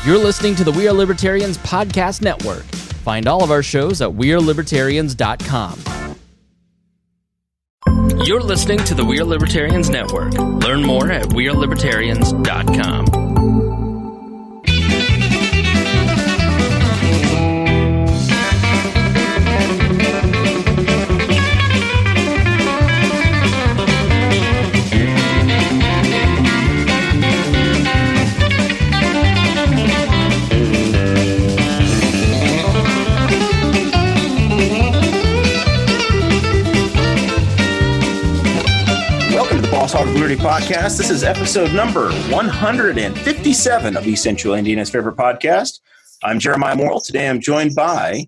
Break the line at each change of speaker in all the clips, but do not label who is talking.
You're listening to the We Are Libertarians Podcast Network. Find all of our shows at wearelibertarians.com. You're listening to the We Are Libertarians Network. Learn more at wearelibertarians.com.
Talk Liberty Podcast. This is episode number 157 of East Central Indiana's favorite podcast. I'm Jeremiah Morrell. Today I'm joined by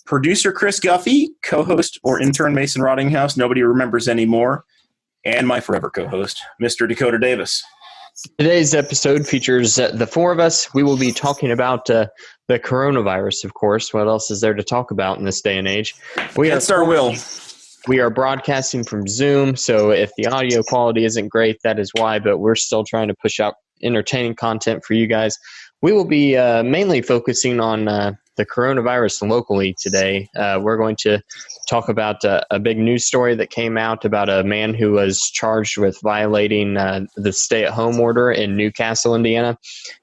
producer Chris Guffey, co-host or intern Mason Rottinghaus, nobody remembers anymore, and my forever co-host, Mr. Dakota Davis.
Today's episode features the four of us. We will be talking about the coronavirus, of course. What else is there to talk about in this day and age?
Against our will.
We are broadcasting from Zoom, so if the audio quality isn't great, that is why, but we're still trying to push out entertaining content for you guys. We will be mainly focusing on the coronavirus locally today. We're going to talk about a big news story that came out about a man who was charged with violating the stay-at-home order in Newcastle, Indiana.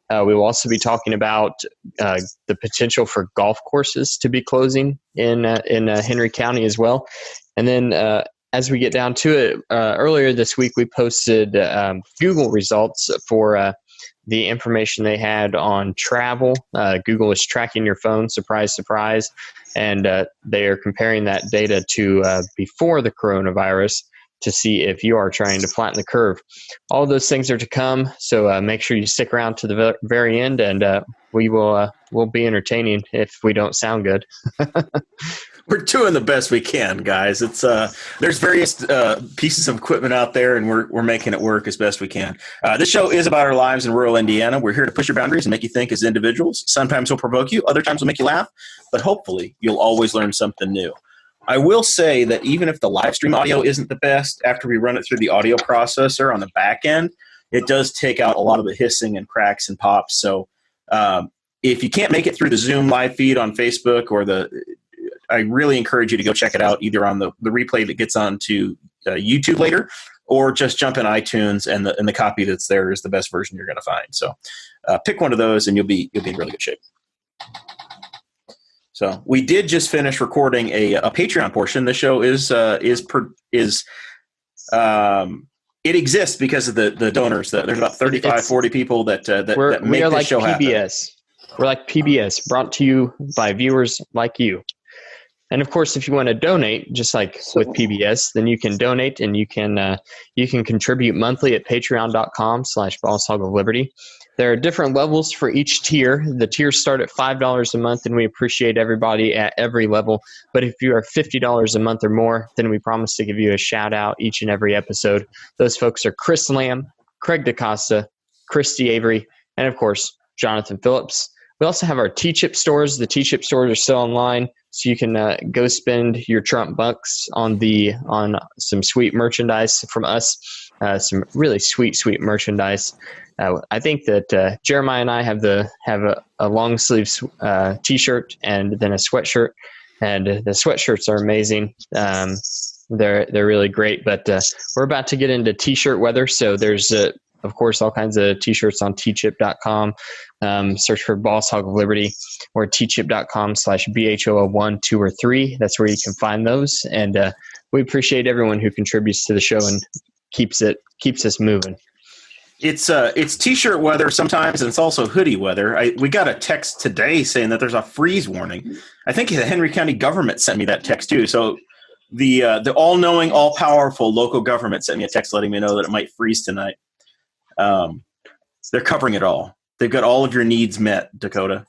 We will also be talking about the potential for golf courses to be closing in Henry County as well. And then as we get down to it, earlier this week we posted Google results for the information they had on travel. Google is tracking your phone, surprise, surprise, and they are comparing that data to before the coronavirus to see if you are trying to flatten the curve. All of those things are to come, so make sure you stick around to the very end, and we'll be entertaining if we don't sound good.
We're doing the best we can, guys. It's there's various pieces of equipment out there, and we're making it work as best we can. This show is about our lives in rural Indiana. We're here to push your boundaries and make you think as individuals. Sometimes we'll provoke you, other times we'll make you laugh, but hopefully you'll always learn something new. I will say that even if the live stream audio isn't the best, after we run it through the audio processor on the back end, it does take out a lot of the hissing and cracks and pops. So if you can't make it through the Zoom live feed on Facebook or I really encourage you to go check it out either on the replay that gets onto YouTube later, or just jump in iTunes and the copy that's there is the best version you're going to find. So pick one of those and you'll be in really good shape. So we did just finish recording a Patreon portion. The show it exists because of the donors. There's about 40 people that make this show happen.
We're like PBS, brought to you by viewers like you. And of course, if you want to donate, just like with PBS, then you can donate and you can contribute monthly at patreon.com/bosshogliberty. There are different levels for each tier. The tiers start at $5 a month, and we appreciate everybody at every level. But if you are $50 a month or more, then we promise to give you a shout out each and every episode. Those folks are Chris Lamb, Craig DaCosta, Christy Avery, and of course, Jonathan Phillips. We also have our T-Chip stores. The T-Chip stores are still online, so you can go spend your Trump bucks on some sweet merchandise from us, some really sweet merchandise. I think that Jeremiah and I have a long sleeve T-shirt and then a sweatshirt, and the sweatshirts are amazing. They're really great, but we're about to get into T-shirt weather, so there's of course, all kinds of T-shirts on tchip.com. Search for Boss Hog of Liberty or tchip.com/BHOL1, 2, or 3. That's where you can find those. And we appreciate everyone who contributes to the show and keeps us moving.
It's T-shirt weather sometimes, and it's also hoodie weather. We got a text today saying that there's a freeze warning. I think the Henry County government sent me that text too. So the all-knowing, all-powerful local government sent me a text letting me know that it might freeze tonight. They're covering it all. They've got all of your needs met, Dakota.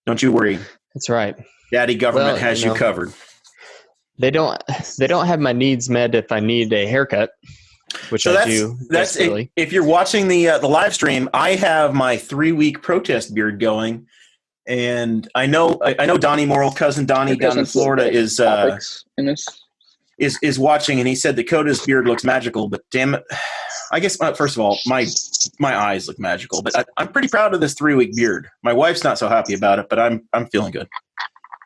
Don't you worry.
That's right.
Daddy government has you covered.
They don't have my needs met if I need a haircut, which I do.
That's it. If you're watching the live stream, I have my 3-week protest beard going, and I know Donnie Morrell, cousin Donnie down in Florida is
in this.
is watching, and he said Dakota's beard looks magical. But damn it, I guess first of all, my eyes look magical. But I'm pretty proud of this 3-week beard. My wife's not so happy about it, but I'm feeling good.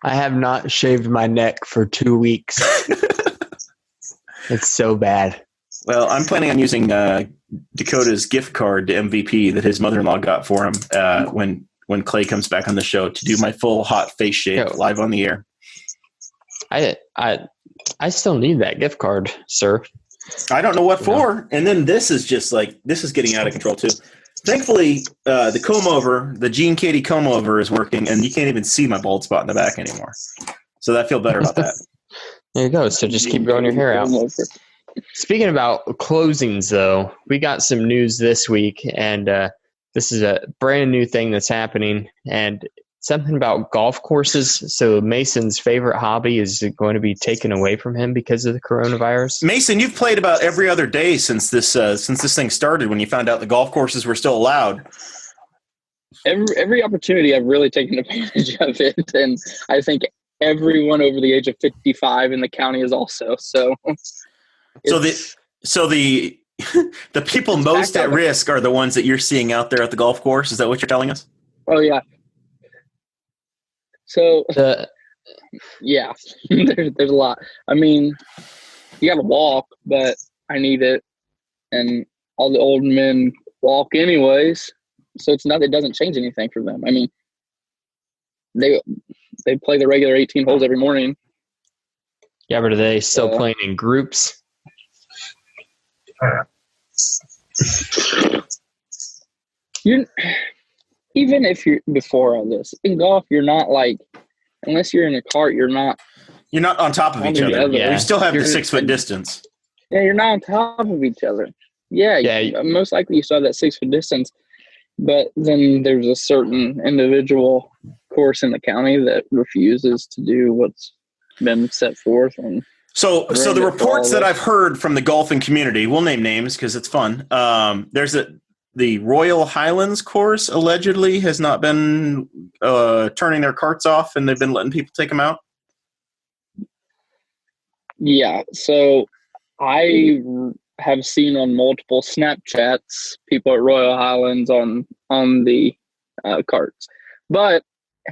I have not shaved my neck for 2 weeks. It's so bad.
Well, I'm planning on using Dakota's gift card to MVP that his mother-in-law got for him when Clay comes back on the show to do my full hot face shave live on the air.
I still need that gift card, sir.
I don't know what for. And then this is getting out of control too. Thankfully, the comb over, the Gene Kade comb over is working, and you can't even see my bald spot in the back anymore. So I feel better about that.
There you go. So just keep growing your hair out. Speaking about closings, though, we got some news this week, and this is a brand new thing that's happening, and something about golf courses. So Mason's favorite hobby is going to be taken away from him because of the coronavirus.
Mason, you've played about every other day since this thing started. When you found out the golf courses were still allowed,
every opportunity I've really taken advantage of it, and I think everyone over the age of 55 in the county is also so.
So the people most at risk are the ones that you're seeing out there at the golf course. Is that what you're telling us?
Oh yeah. So yeah, there's a lot. I mean, you got to walk, but I need it, and all the old men walk anyways. So it doesn't change anything for them. I mean, they play the regular 18 holes every morning.
Yeah, but are they still playing in groups?
Even if you're before all this in golf, you're not like, unless you're in a cart, you're not
on top of each other. Yeah. You still have the 6 foot distance.
Yeah, you're not on top of each other. Yeah. Most likely you still have that 6 foot distance, but then there's a certain individual course in the county that refuses to do what's been set forth. And
so the reports that I've heard from the golfing community, we'll name names because it's fun. There's the Royal Highlands course allegedly has not been turning their carts off, and they've been letting people take them out.
Yeah, so I have seen on multiple Snapchats people at Royal Highlands on the carts, but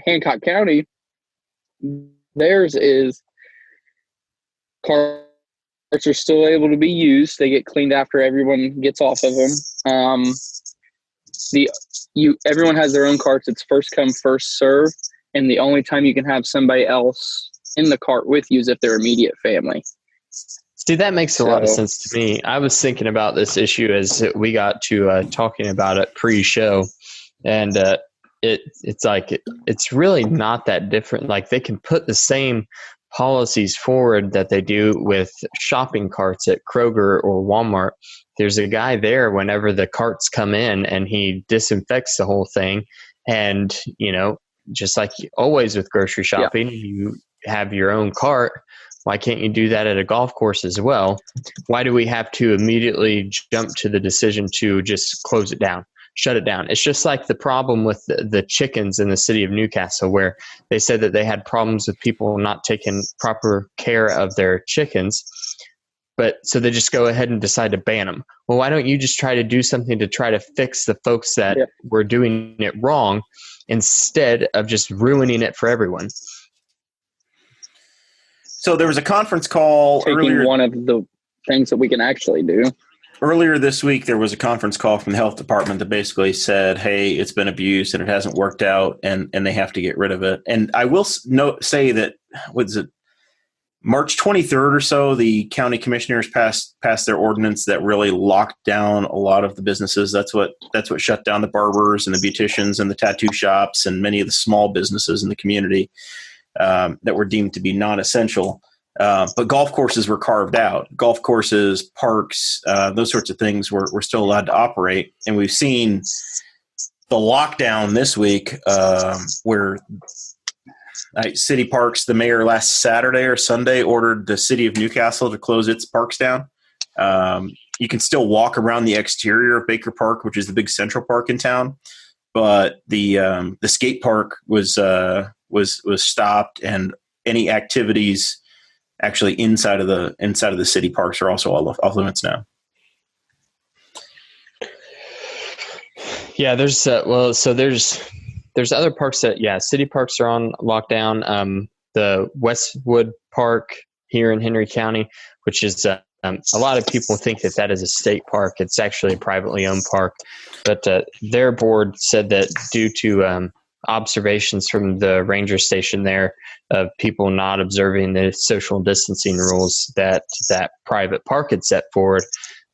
Hancock County, theirs is carts are still able to be used. They get cleaned after everyone gets off of them. Everyone has their own carts. It's first come, first serve, and the only time you can have somebody else in the cart with you is if they're immediate family.
See, that makes a lot of sense to me. I was thinking about this issue as we got to talking about it pre-show, and it's like it's really not that different. Like, they can put the same policies forward that they do with shopping carts at Kroger or Walmart. There's a guy there whenever the carts come in, and he disinfects the whole thing. And, just like always with grocery shopping, you have your own cart. Why can't you do that at a golf course as well? Why do we have to immediately jump to the decision to just close it down, shut it down? It's just like the problem with the chickens in the city of Newcastle, where they said that they had problems with people not taking proper care of their chickens. But so they just go ahead and decide to ban them. Well, why don't you just try to do something to try to fix the folks that were doing it wrong instead of just ruining it for everyone?
So there was a conference call earlier.
One of the things that we can actually do.
Earlier this week, there was a conference call from the health department that basically said, hey, it's been abused and it hasn't worked out, and they have to get rid of it. And I will say that, March 23rd or so, the county commissioners passed their ordinance that really locked down a lot of the businesses. That's what shut down the barbers and the beauticians and the tattoo shops and many of the small businesses in the community that were deemed to be non-essential. But golf courses were carved out. Golf courses, parks, those sorts of things were still allowed to operate. And we've seen the lockdown this week where city parks, the mayor last Saturday or Sunday ordered the city of Newcastle to close its parks down. You can still walk around the exterior of Baker Park, which is the big central park in town. But the skate park was stopped, and any activities actually inside of the city parks are also off limits now.
Yeah, there's there's other parks that city parks are on lockdown. The Westwood Park here in Henry County, which is a lot of people think that is a state park. It's actually a privately owned park, but their board said that due to observations from the ranger station there of people not observing the social distancing rules that private park had set forward,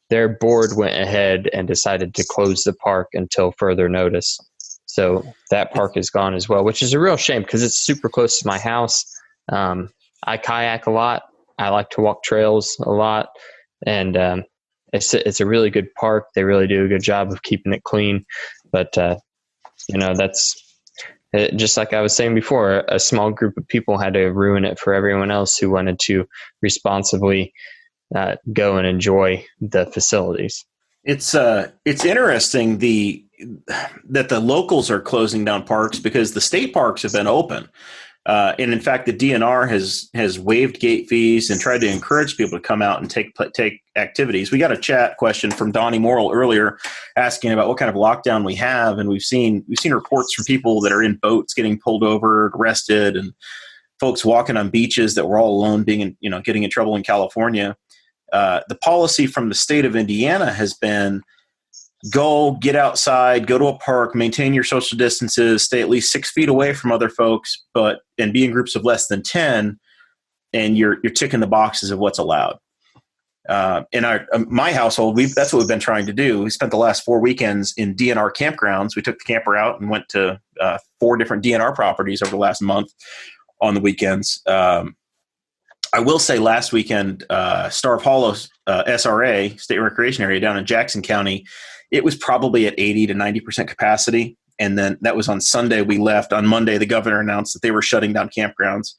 their board went ahead and decided to close the park until further notice. So that park is gone as well, which is a real shame because it's super close to my house. I kayak a lot. I like to walk trails a lot, and it's a really good park. They really do a good job of keeping it clean. But that's just like I was saying before. A small group of people had to ruin it for everyone else who wanted to responsibly go and enjoy the facilities.
It's interesting that the locals are closing down parks because the state parks have been open. And in fact, the DNR has waived gate fees and tried to encourage people to come out and take activities. We got a chat question from Donnie Morrell earlier asking about what kind of lockdown we have, and we've seen reports from people that are in boats getting pulled over, arrested, and folks walking on beaches that were all alone, getting in trouble in California. The policy from the state of Indiana has been get outside, go to a park, maintain your social distances, stay at least 6 feet away from other folks, and be in groups of less than 10, and you're ticking the boxes of what's allowed. In my household, that's what we've been trying to do. We spent the last 4 weekends in DNR campgrounds. We took the camper out and went to 4 different DNR properties over the last month on the weekends. I will say last weekend, Star of Hollow SRA, State Recreation Area down in Jackson County, it was probably at 80 to 90% capacity. And then that was on Sunday we left. On Monday, the governor announced that they were shutting down campgrounds.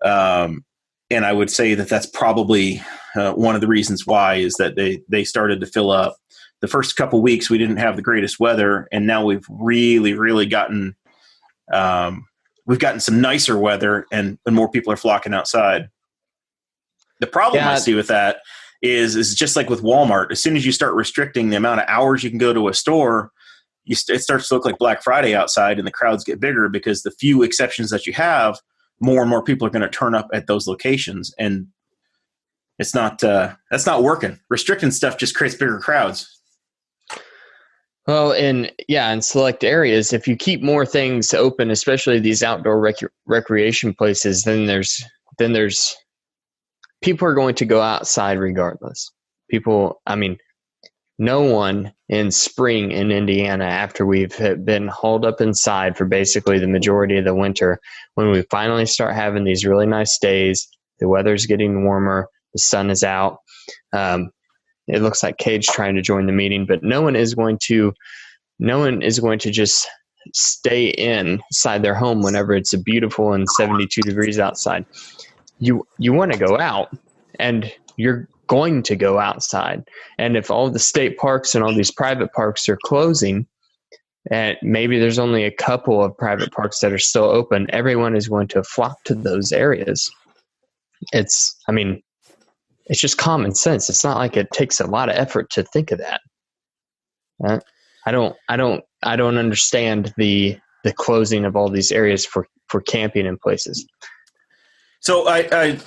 And I would say that that's probably one of the reasons why is that they started to fill up. The first couple weeks, we didn't have the greatest weather. And now we've really, really gotten some nicer weather and more people are flocking outside. The problem I see with that is just like with Walmart. As soon as you start restricting the amount of hours you can go to a store, it starts to look like Black Friday outside, and the crowds get bigger because the few exceptions that you have, more and more people are going to turn up at those locations, and that's not working. Restricting stuff just creates bigger crowds.
Well, in select areas, if you keep more things open, especially these outdoor recreation places, then there's people are going to go outside regardless. No one in spring in Indiana, after we've been holed up inside for basically the majority of the winter, when we finally start having these really nice days, the weather's getting warmer, the sun is out. It looks like Kade's trying to join the meeting, but no one is going to just stay inside their home whenever it's a beautiful and 72 degrees outside. You want to go out, and you're going to go outside. And if all the state parks and all these private parks are closing, and maybe there's only a couple of private parks that are still open, everyone is going to flock to those areas. It's just common sense. It's not like it takes a lot of effort to think of that. I don't understand the closing of all these areas for camping in places.
So I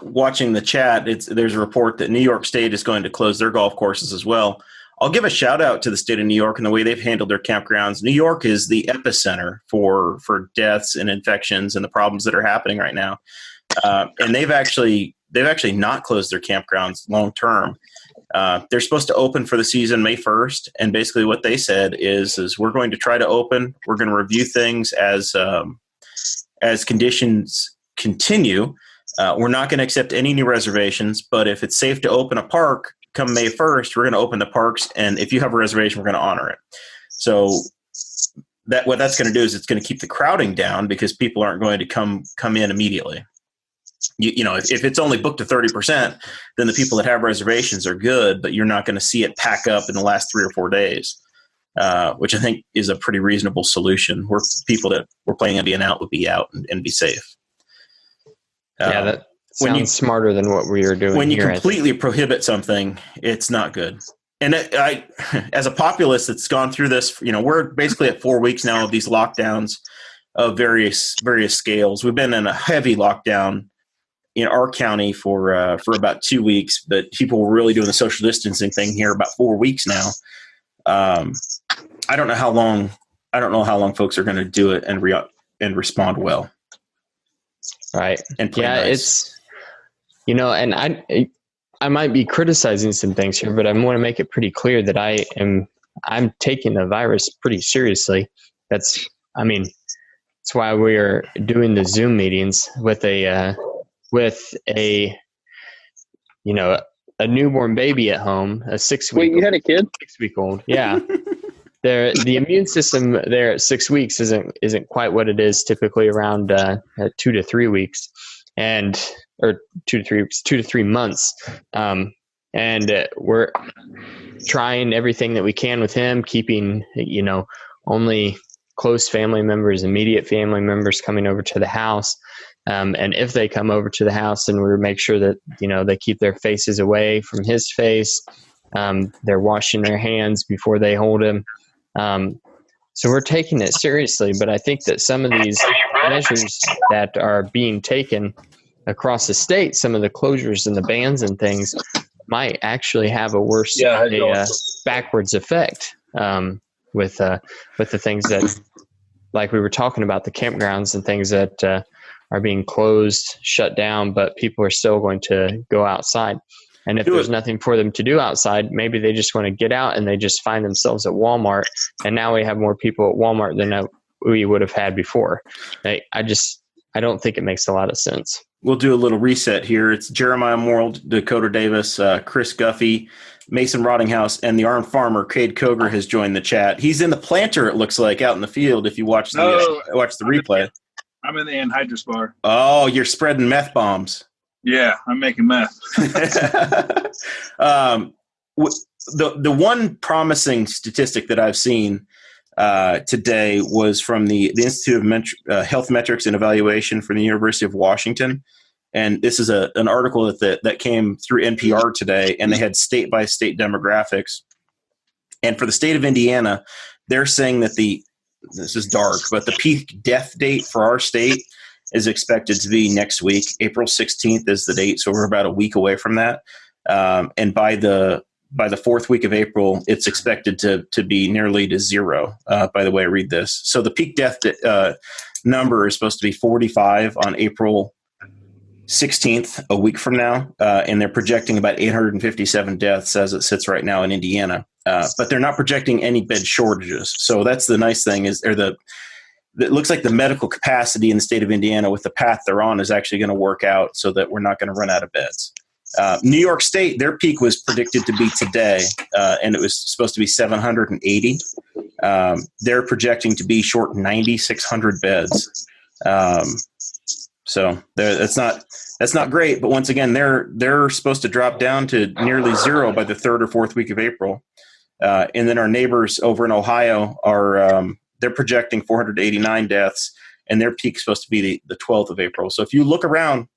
watching the chat, there's a report that New York State is going to close their golf courses as well. I'll give a shout out to the state of New York and the way they've handled their campgrounds. New York is the epicenter for deaths and infections and the problems that are happening right now. And they've actually not closed their campgrounds long term. They're supposed to open for the season May 1st. And basically what they said is we're going to try to open. We're going to review things as conditions continue. We're not going to accept any new reservations, but if it's safe to open a park come May 1st, we're going to open the parks. And if you have a reservation, we're going to honor it. So what that's going to do is it's going to keep the crowding down because people aren't going to come in immediately. If it's only booked to 30%, then the people that have reservations are good, but you're not going to see it pack up in the last 3 or 4 days, which I think is a pretty reasonable solution where people that were planning on being out would be out and be safe.
That
when
sounds
you-
smarter than what we are doing
when you
here.
completely prohibit something, it's not good. And I, as a populace that's gone through this, we're basically at 4 weeks now of these lockdowns of various scales. We've been in a heavy lockdown in our county for about 2 weeks, but people were really doing the social distancing thing here about 4 weeks now. I don't know how long folks are going to do it and respond well.
Right.
And play
nice. It's, and I might be criticizing some things here, but I want to make it pretty clear that I'm taking the virus pretty seriously. That's why we are doing the Zoom meetings with a newborn baby at home, a 6 week.
Wait, you had a kid?
6-week-old. Yeah. The immune system there at 6 weeks isn't quite what it is typically around 2 to 3 weeks, or 2 to 3 months. And we're trying everything that we can with him, keeping, only close family members, immediate family members coming over to the house. And if they come over to the house, then we make sure that, they keep their faces away from his face. They're washing their hands before they hold him. So we're taking it seriously, but I think that some of these measures that are being taken across the state, some of the closures and the bans and things might actually have a worse, backwards effect with the things that, like we were talking about, the campgrounds and things that are being closed, shut down, but people are still going to go outside. And if there's nothing for them to do outside, maybe they just want to get out and they just find themselves at Walmart. And now we have more people at Walmart than we would have had before. I don't think it makes a lot of sense.
We'll do a little reset here. It's Jeremiah Morrell, Dakota Davis, Chris Guffey, Mason Rottinghaus, and the armed farmer, Kade Koger, has joined the chat. He's in the planter, it looks like, out in the field if you watch the replay.
I'm in the anhydrous bar.
Oh, you're spreading meth bombs.
Yeah, I'm making meth.
The one promising statistic that I've seen today was from the Institute of Health Metrics and Evaluation from the University of Washington. And this is an article that came through NPR today, and they had state-by-state demographics. And for the state of Indiana, they're saying that this is dark, but the peak death date for our state is expected to be next week. April 16th is the date, so we're about a week away from that. And by the fourth week of April, it's expected to be nearly to zero, by the way I read this. So the peak death number is supposed to be 45 on April 16th, a week from now, and they're projecting about 857 deaths as it sits right now in Indiana. But they're not projecting any bed shortages. So that's the nice thing it looks like the medical capacity in the state of Indiana with the path they're on is actually going to work out so that we're not going to run out of beds. New York State, their peak was predicted to be today, and it was supposed to be 780. They're projecting to be short 9,600 beds. So that's not great, but once again, they're supposed to drop down to nearly zero by the third or fourth week of April. And then our neighbors over in Ohio are they're projecting 489 deaths, and their peak is supposed to be the 12th of April. So if you look around,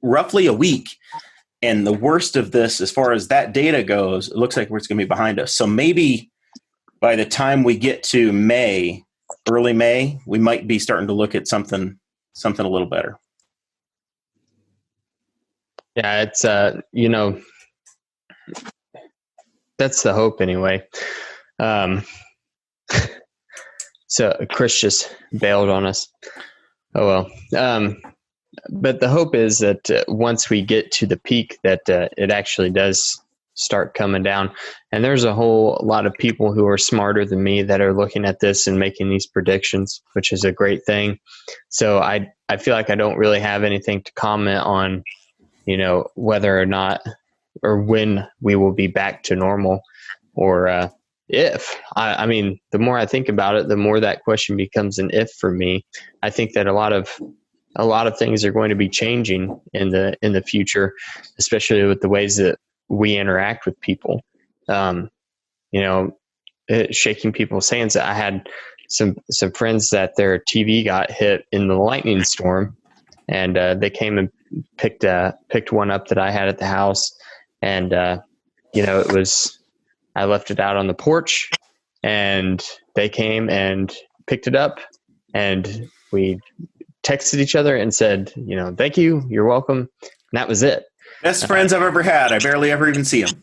roughly a week, and the worst of this, as far as that data goes, it looks like it's going to be behind us. So maybe by the time we get to early May, we might be starting to look at something a little better.
Yeah, it's that's the hope anyway. So Chris just bailed on us. Oh well. But the hope is that once we get to the peak, that it actually does start coming down. And there's a whole lot of people who are smarter than me that are looking at this and making these predictions, which is a great thing. So I feel like I don't really have anything to comment on, whether or not or when we will be back to normal, or if. I mean, the more I think about it, the more that question becomes an if for me. I think that a lot of things are going to be changing in the future, especially with the ways that we interact with people. Shaking people's hands. I had some friends that their TV got hit in the lightning storm, and they came and picked one up that I had at the house, and it was, I left it out on the porch, and they came and picked it up, and we texted each other and said, thank you, you're welcome, and that was it.
Best friends I've ever had. I barely ever even see them.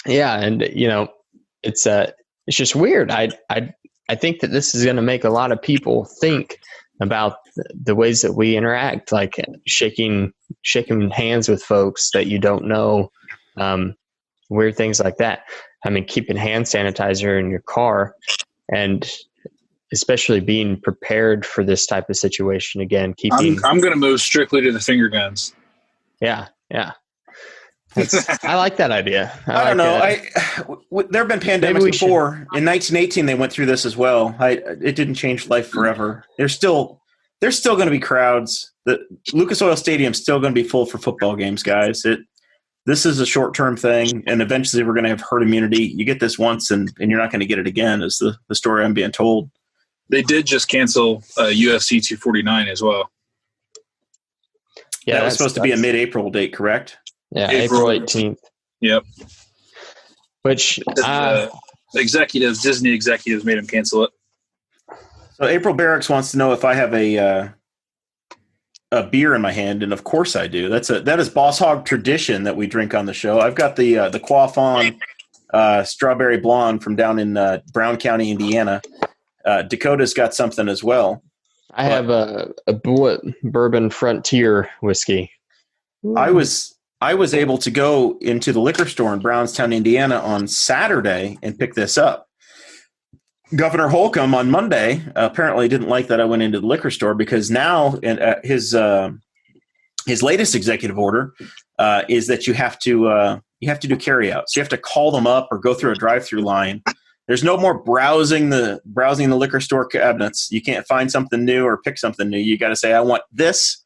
Yeah, and it's just weird. I think that this is going to make a lot of people think about the ways that we interact, like shaking hands with folks that you don't know, weird things like that. I mean, keeping hand sanitizer in your car, and especially being prepared for this type of situation. Again,
I'm going to move strictly to the finger guns.
Yeah. I like that idea.
I don't know. There have been pandemics before. In 1918, they went through this as well. It didn't change life forever. There's still going to be crowds. The Lucas Oil Stadium's still going to be full for football games, guys. This is a short-term thing, and eventually we're going to have herd immunity. You get this once, and you're not going to get it again, is the story I'm being told.
They did just cancel UFC 249 as well.
Yeah, that was supposed to be a mid-April date, correct?
Yeah, April 18th.
Yep.
Which
Disney executives made him cancel it.
So April Barracks wants to know if I have a beer in my hand, and of course I do. That is Boss Hog tradition that we drink on the show. I've got the Quaffon Strawberry Blonde from down in Brown County, Indiana. Dakota's got something as well.
I have a Bullet Bourbon Frontier whiskey.
I was able to go into the liquor store in Brownstown, Indiana on Saturday and pick this up. Governor Holcomb on Monday apparently didn't like that I went into the liquor store, because now his latest executive order is that you have to do carryout. So you have to call them up or go through a drive-through line. There's no more browsing the liquor store cabinets. You can't find something new or pick something new. You got to say, I want this.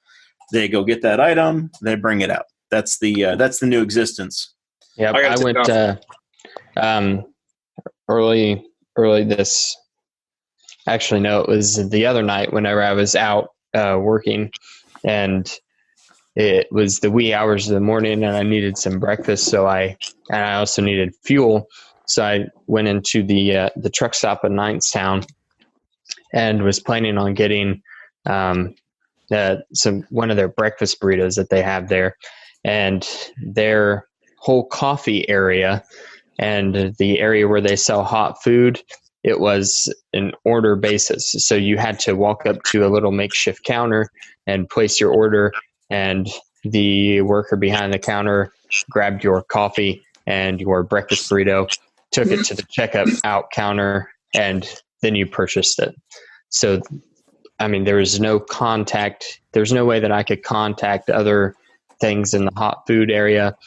They go get that item. They bring it out. That's the new existence.
Yeah, I went early this. Actually, no, it was the other night whenever I was out working, and it was the wee hours of the morning, and I needed some breakfast. And I also needed fuel. So I went into the truck stop at Knightstown and was planning on getting one of their breakfast burritos that they have there, and their whole coffee area and the area where they sell hot food, it was an order basis. So you had to walk up to a little makeshift counter and place your order, and the worker behind the counter grabbed your coffee and your breakfast burrito, took it to the checkout out counter, and then you purchased it. So, I mean, there was no contact. There's no way that I could contact other things in the hot food area.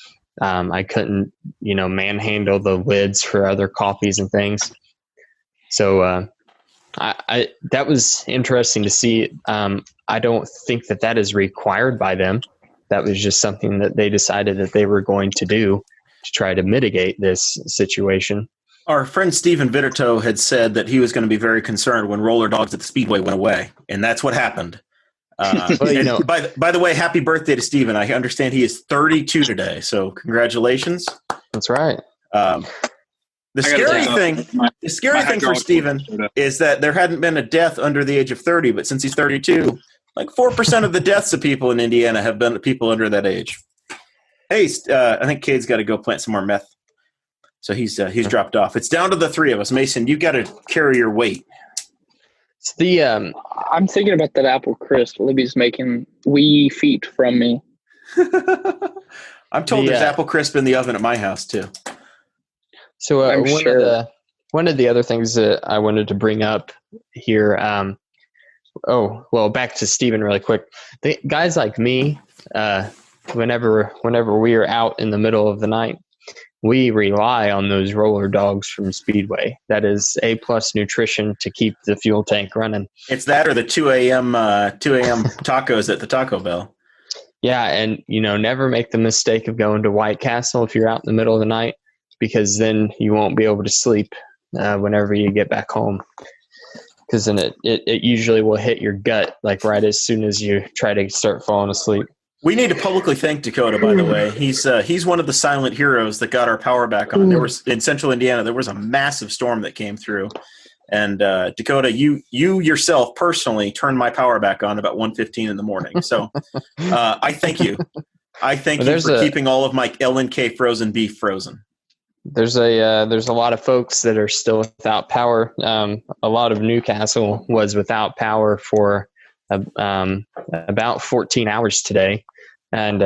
I couldn't, manhandle the lids for other coffees and things. So that was interesting to see. I don't think that is required by them. That was just something that they decided that they were going to do to try to mitigate this situation.
Our friend Stephen Vitterto had said that he was going to be very concerned when roller dogs at the Speedway went away, and that's what happened. Well, by the way, happy birthday to Stephen. I understand he is 32 today, so congratulations.
That's right.
The scary thing for Stephen is that there hadn't been a death under the age of 30, but since he's 32, like 4% of the deaths of people in Indiana have been people under that age. Hey, I think Kade's got to go plant some more meth. So he's dropped off. It's down to the three of us. Mason, you've got to carry your weight.
It's the
I'm thinking about that apple crisp Libby's making wee feet from me.
I'm told there's apple crisp in the oven at my house too.
So one of the other things that I wanted to bring up here. Back to Stephen really quick. Guys like me, whenever we are out in the middle of the night, we rely on those roller dogs from Speedway. That is A+ nutrition to keep the fuel tank running.
It's that or the 2 a.m. tacos at the Taco Bell.
Yeah, and never make the mistake of going to White Castle if you're out in the middle of the night, because then you won't be able to sleep whenever you get back home. because then it usually will hit your gut like right as soon as you try to start falling asleep.
We need to publicly thank Dakota, by the way. He's one of the silent heroes that got our power back on. There was in central Indiana, there was a massive storm that came through. And Dakota, you yourself personally turned my power back on about 1:15 in the morning. So I thank you. I thank you for keeping all of my LNK frozen beef frozen.
There's a lot of folks that are still without power. A lot of Newcastle was without power for about 14 hours today. And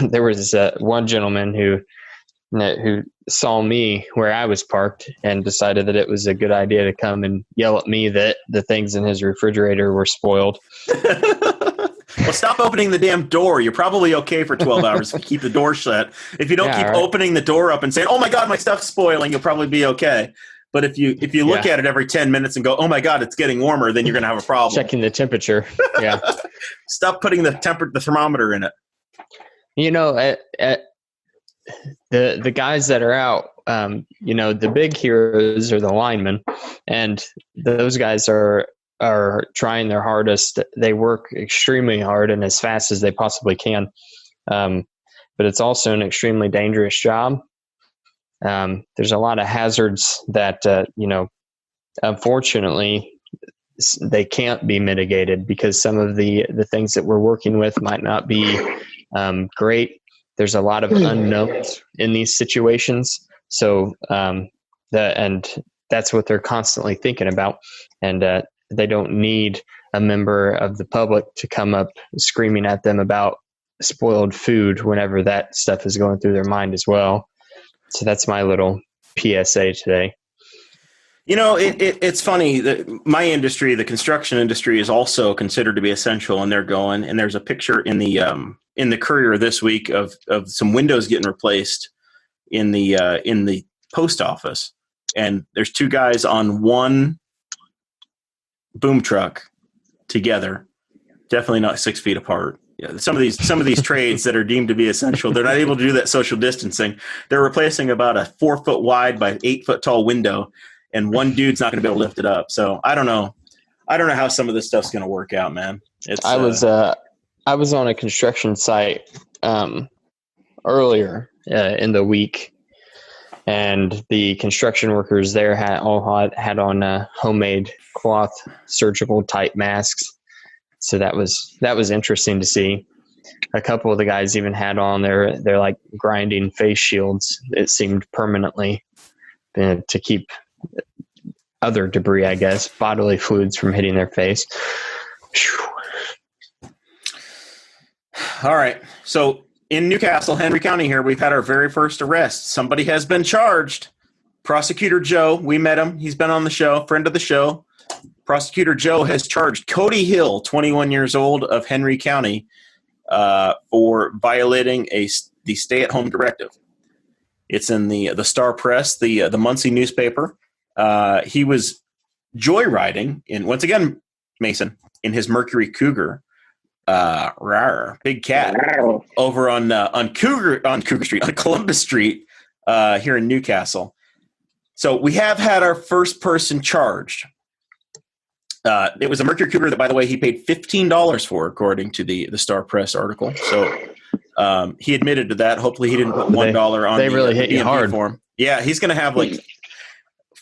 there was one gentleman who saw me where I was parked and decided that it was a good idea to come and yell at me that the things in his refrigerator were spoiled.
Well, stop opening the damn door. You're probably okay for 12 hours if you keep the door shut. If you don't keep opening the door up and saying, "Oh my God, my stuff's spoiling," you'll probably be okay. But if you look at it every 10 minutes and go, "Oh my God, it's getting warmer,ர்," then you're going to have a problem.
Checking the temperature. Yeah.
Stop putting the thermometer in it.
You know, the guys that are out, the big heroes are the linemen, and those guys are trying their hardest. They work extremely hard and as fast as they possibly can. But it's also an extremely dangerous job. There's a lot of hazards that, unfortunately, they can't be mitigated because some of the things that we're working with might not be great. There's a lot of unknowns in these situations. So, and that's what they're constantly thinking about. And they don't need a member of the public to come up screaming at them about spoiled food whenever that stuff is going through their mind as well. So that's my little PSA today.
It's funny that my industry, the construction industry, is also considered to be essential, and they're going. And there's a picture in the Courier this week of some windows getting replaced in the post office, and there's two guys on one boom truck together, definitely not 6 feet apart. Yeah, some of these trades that are deemed to be essential, they're not able to do that social distancing. They're replacing about a 4 foot wide by 8 foot tall window, and one dude's not going to be able to lift it up. So I don't know how some of this stuff's going to work out, man.
I was on a construction site earlier in the week, and the construction workers there had on homemade cloth surgical type masks. So that was interesting to see. A couple of the guys even had on they're like grinding face shields. It seemed permanently to keep other debris, I guess, bodily fluids from hitting their face. Whew.
All right. So in Newcastle, Henry County here, we've had our very first arrest. Somebody has been charged. Prosecutor Joe, we met him. He's been on the show, friend of the show. Prosecutor Joe has charged Cody Hill, 21 years old, of Henry County, for violating the stay-at-home directive. It's in the Star Press, the Muncie newspaper. He was joyriding once again, Mason, in his Mercury Cougar, big cat, over on Cougar Street, on Columbus Street, here in Newcastle. So we have had our first person charged. It was a Mercury Cougar that, by the way, he paid $15 for, according to the Star Press article. So he admitted to that. Hopefully he didn't put $1 on
they really hit you hard
for him. Yeah, he's going to have like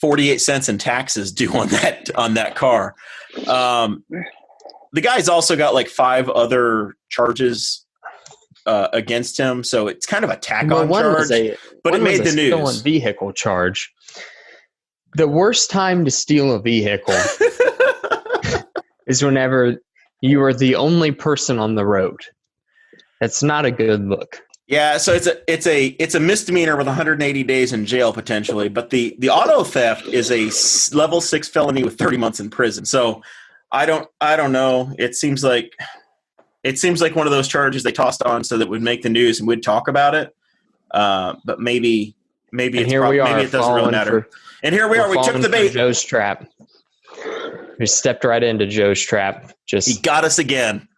48 cents in taxes due on that car. The guy's also got like 5 other charges against him, so it's kind of a tack-on charge. But it made the news.
Stolen vehicle charge. The worst time to steal a vehicle is whenever you are the only person on the road. That's not a good look.
Yeah, so it's a misdemeanor with 180 days in jail potentially, but the auto theft is a level 6 felony with 30 months in prison. So I don't know. It seems like one of those charges they tossed on so that would make the news and we'd talk about it. But maybe maybe it doesn't really matter. And here we are. We took the bait.
Joe's trap. We stepped right into Joe's trap.
He got us again.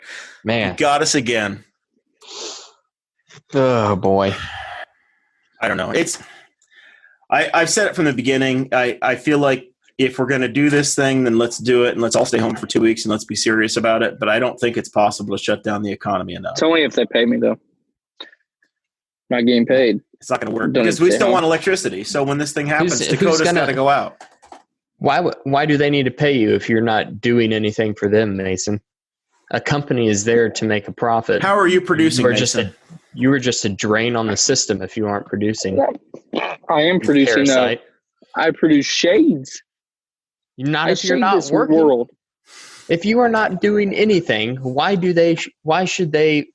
Man.
He got us again.
Oh boy.
I don't know. I've said it from the beginning. I feel like if we're going to do this thing, then let's do it, and let's all stay home for 2 weeks, and let's be serious about it. But I don't think it's possible to shut down the economy enough.
It's only if they pay me, though. Not getting paid.
It's not going to work because we still want electricity. So when this thing happens, Dakota's got to go out.
Why do they need to pay you if you're not doing anything for them, Mason? A company is there to make a profit.
How are you producing, Mason?
You were just a drain on the system if you aren't producing.
I am producing. I produce shades.
Not if you're not working.
World.
If you are not doing anything, why should they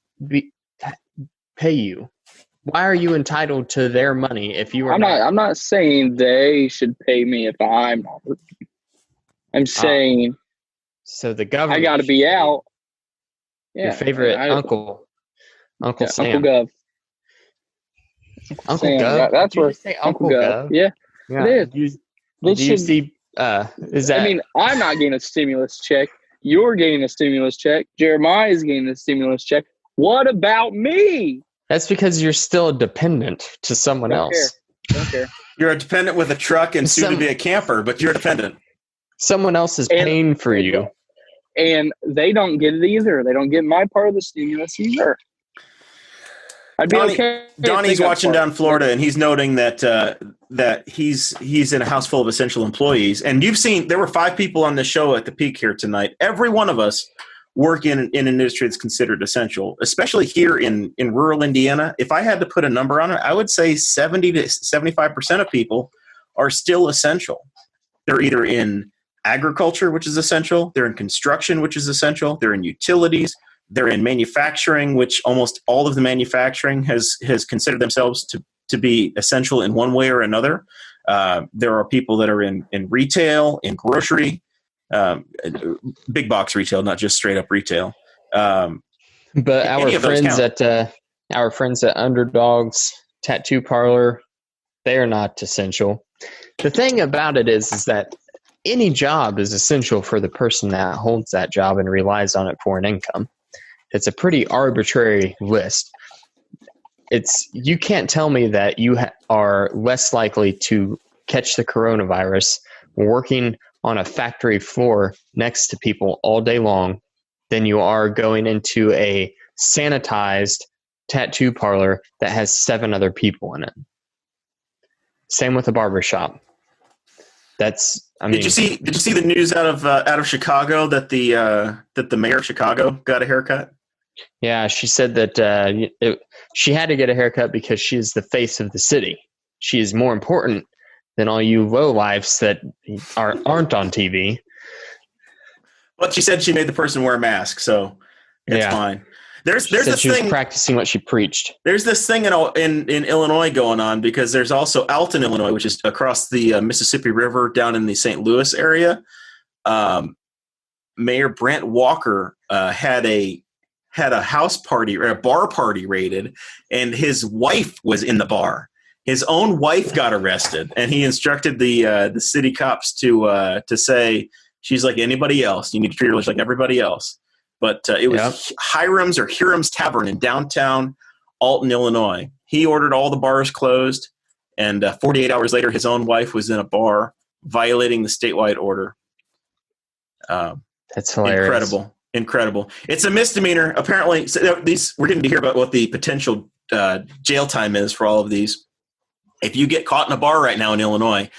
pay you? Why are you entitled to their money if you are
I'm not saying they should pay me if I'm not working. I'm saying
so the government.
I got to be out. Yeah,
your favorite Uncle Sam.
Uncle Gov.
Uncle Gov.
That's where
Uncle Gov.
Yeah, it is.
Do you see? Is that?
I mean, I'm not getting a stimulus check. You're getting a stimulus check. Jeremiah's getting a stimulus check. What about me?
That's because you're still a dependent to someone else.
Don't care.
You're a dependent with a truck and soon to be a camper, but you're a dependent.
Someone else is paying for you.
And they don't get it either. They don't get my part of the stimulus either. I'd be okay.
Donnie's watching down Florida, and he's noting that he's in a house full of essential employees. And you've seen there were 5 people on the show at the peak here tonight. Every one of us work in an industry that's considered essential, especially here in rural Indiana. If I had to put a number on it, I would say 70 to 75% of people are still essential. They're either in agriculture, which is essential. They're in construction, which is essential. They're in utilities. They're in manufacturing, which almost all of the manufacturing has considered themselves to be essential in one way or another. There are people that are in retail, in grocery, big box retail, not just straight up retail.
But our friends at Underdogs Tattoo Parlor, they are not essential. The thing about it is that any job is essential for the person that holds that job and relies on it for an income. It's a pretty arbitrary list. You can't tell me that you are less likely to catch the coronavirus working on a factory floor next to people all day long than you are going into a sanitized tattoo parlor that has 7 other people in it. Same with a barbershop. Did you see the news out of Chicago that the mayor of Chicago got a haircut? Yeah, she said that she had to get a haircut because she is the face of the city. She is more important than all you lowlifes that aren't on TV.
But she said she made the person wear a mask, so it's fine. There's this thing
practicing what she preached.
There's this thing in Illinois going on because there's also Alton, Illinois, which is across the Mississippi River down in the St. Louis area. Mayor Brent Walker had a house party or a bar party raided, and his wife was in the bar. His own wife got arrested, and he instructed the city cops to say she's like anybody else. You need to treat her like everybody else. But it was Hiram's Tavern in downtown Alton, Illinois. He ordered all the bars closed, and 48 hours later, his own wife was in a bar violating the statewide order.
That's hilarious.
Incredible. It's a misdemeanor. Apparently, we're getting to hear about what the potential jail time is for all of these. If you get caught in a bar right now in Illinois,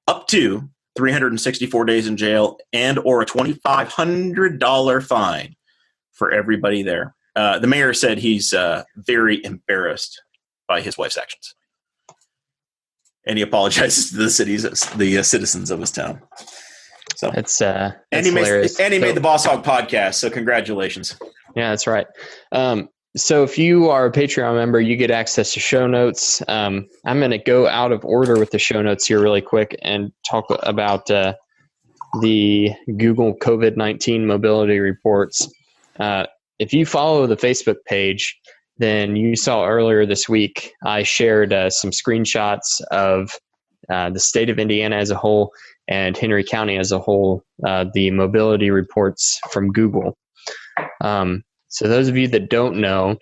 up to 364 days in jail and or a $2,500 fine for everybody there. The mayor said he's very embarrassed by his wife's actions, and he apologizes to the citizens of his town. So and he made the Boss Hog podcast. So congratulations.
Yeah, that's right. So if you are a Patreon member, you get access to show notes. I'm going to go out of order with the show notes here really quick and talk about the Google COVID-19 mobility reports. If you follow the Facebook page, then you saw earlier this week, I shared some screenshots of the state of Indiana as a whole and Henry County as a whole, the mobility reports from Google. So those of you that don't know,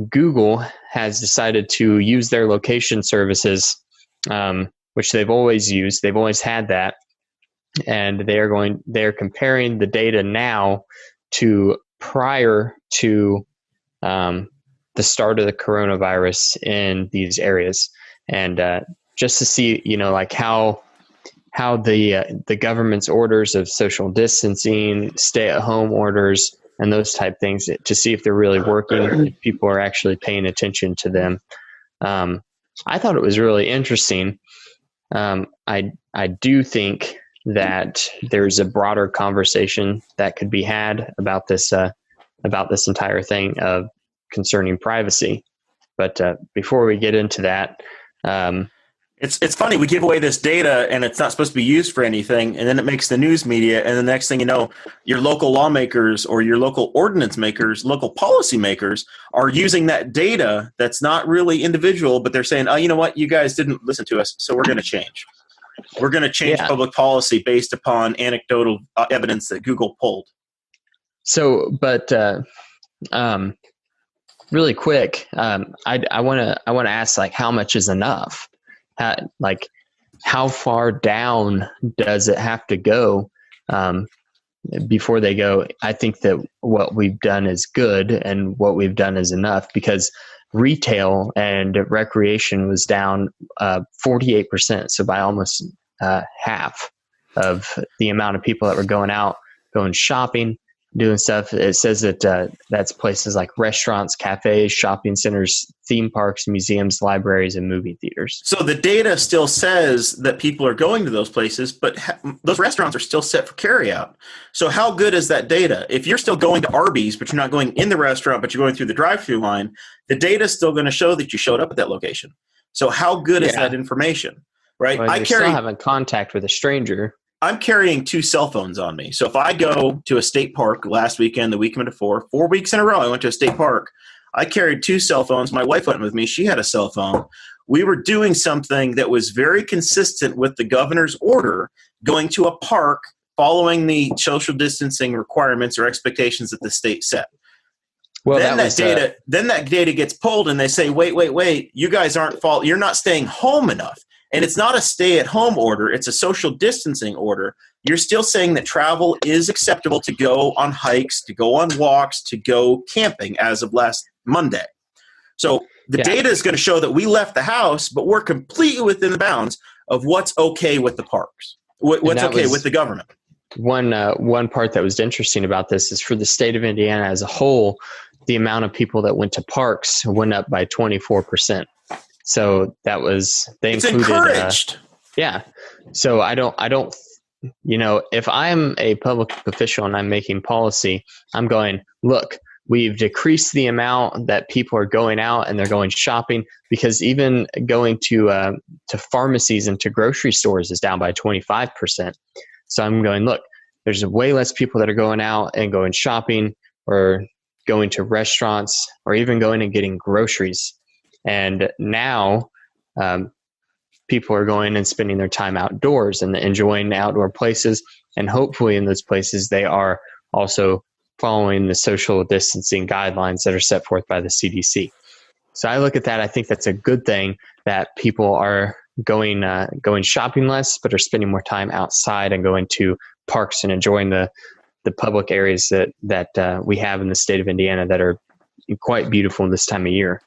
Google has decided to use their location services, which they've always used. They've always had that. and they're comparing the data now to prior to the start of the coronavirus in these areas, and just to see, like how the government's orders of social distancing, stay-at-home orders, and those type things, to see if they're really working, if people are actually paying attention to them. I thought it was really interesting. I do think that there's a broader conversation that could be had about this entire thing of concerning privacy. But before we get into that,
it's funny. We give away this data and it's not supposed to be used for anything, and then it makes the news media, and the next thing you know, your local lawmakers or your local ordinance makers, local policymakers are using that data that's not really individual, but they're saying, oh, you know what, you guys didn't listen to us, so we're going to change. We're going to change public policy based upon anecdotal evidence that Google pulled.
So, but really quick, I want to ask, like, how much is enough? How far down does it have to go before they go, I think that what we've done is good and what we've done is enough? Because retail and recreation was down 48%, so by almost half of the amount of people that were going out, going shopping, doing stuff. It says that that's places like restaurants, cafes, shopping centers, theme parks, museums, libraries, and movie theaters.
So the data still says that people are going to those places, but those restaurants are still set for carryout. So how good is that data? If you're still going to Arby's, but you're not going in the restaurant, but you're going through the drive-through line, the data is still going to show that you showed up at that location. So how good is that information, right?
Well, still having contact with a stranger.
I'm carrying 2 cell phones on me. So if I go to a state park last weekend, the weekend before, 4 weeks in a row, I went to a state park. I carried 2 cell phones. My wife went with me. She had a cell phone. We were doing something that was very consistent with the governor's order, going to a park, following the social distancing requirements or expectations that the state set. Well, then that data gets pulled, and they say, wait, you guys you're not staying home enough. And it's not a stay-at-home order. It's a social distancing order. You're still saying that travel is acceptable to go on hikes, to go on walks, to go camping as of last Monday. So the data is going to show that we left the house, but we're completely within the bounds of what's okay with the parks, what's okay with the government.
One part that was interesting about this is for the state of Indiana as a whole, the amount of people that went to parks went up by 24%. So that was, it's
encouraged.
So I don't, if I'm a public official and I'm making policy, I'm going, look, we've decreased the amount that people are going out and they're going shopping, because even going to pharmacies and to grocery stores is down by 25%. So I'm going, look, there's way less people that are going out and going shopping or going to restaurants or even going and getting groceries. And now people are going and spending their time outdoors and enjoying outdoor places. And hopefully in those places, they are also following the social distancing guidelines that are set forth by the CDC. So I look at that. I think that's a good thing that people are going shopping less, but are spending more time outside and going to parks and enjoying the public areas that we have in the state of Indiana that are quite beautiful this time of year.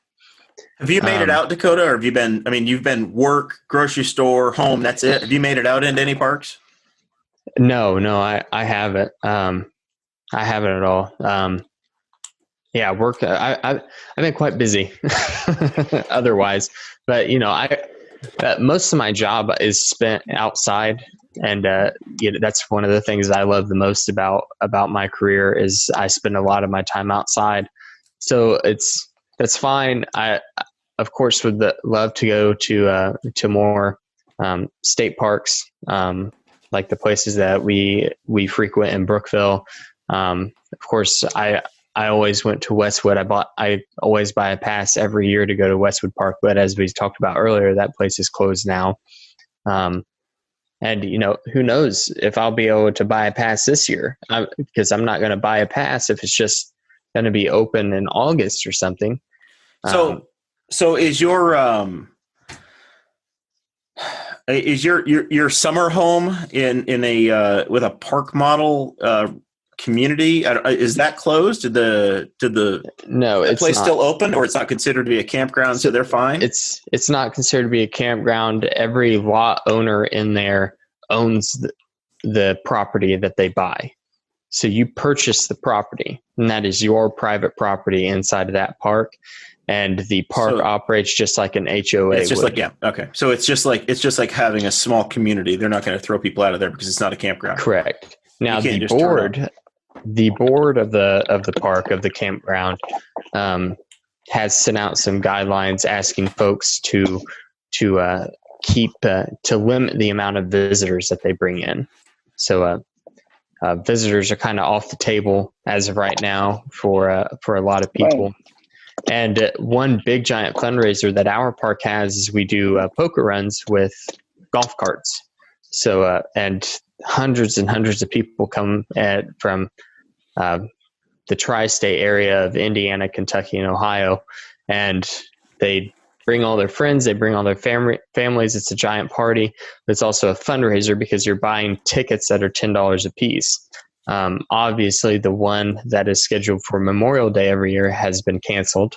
Have you made it out, Dakota, or have you been, you've been work, grocery store, home, that's it? Have you made it out into any parks?
No, I haven't. I haven't at all. Work, I've been quite busy otherwise, but most of my job is spent outside, and that's one of the things I love the most about my career is I spend a lot of my time outside. So that's fine. I, of course, would love to go to more state parks, like the places that we frequent in Brookville. Of course, I always went to Westwood. I always buy a pass every year to go to Westwood Park, but as we talked about earlier, that place is closed now. And who knows if I'll be able to buy a pass this year, because I'm not going to buy a pass if it's just going to be open in August or something. So
is your Is your summer home in a with a park model community? Is that closed? Did the
No, it's
place
not.
still open, or it's not considered to be a campground, so they're fine?
It's not considered to be a campground. Every lot owner in there owns the property that they buy. So you purchase the property, and that is your private property inside of that park. And the park operates just like an HOA.
It's just
would.
okay. So it's just like having a small community. They're not going to throw people out of there because it's not a campground.
Correct. Now the board of the park, of the campground, has sent out some guidelines asking folks to limit the amount of visitors that they bring in. So visitors are kind of off the table as of right now for a lot of people.
Right.
And one big giant fundraiser that our park has is we do poker runs with golf carts. So and hundreds and hundreds of people come from the tri-state area of Indiana, Kentucky, and Ohio, and they bring all their friends, they bring all their families. It's a giant party. It's also a fundraiser because you're buying tickets that are $10 a piece. Obviously, the one that is scheduled for Memorial Day every year has been canceled,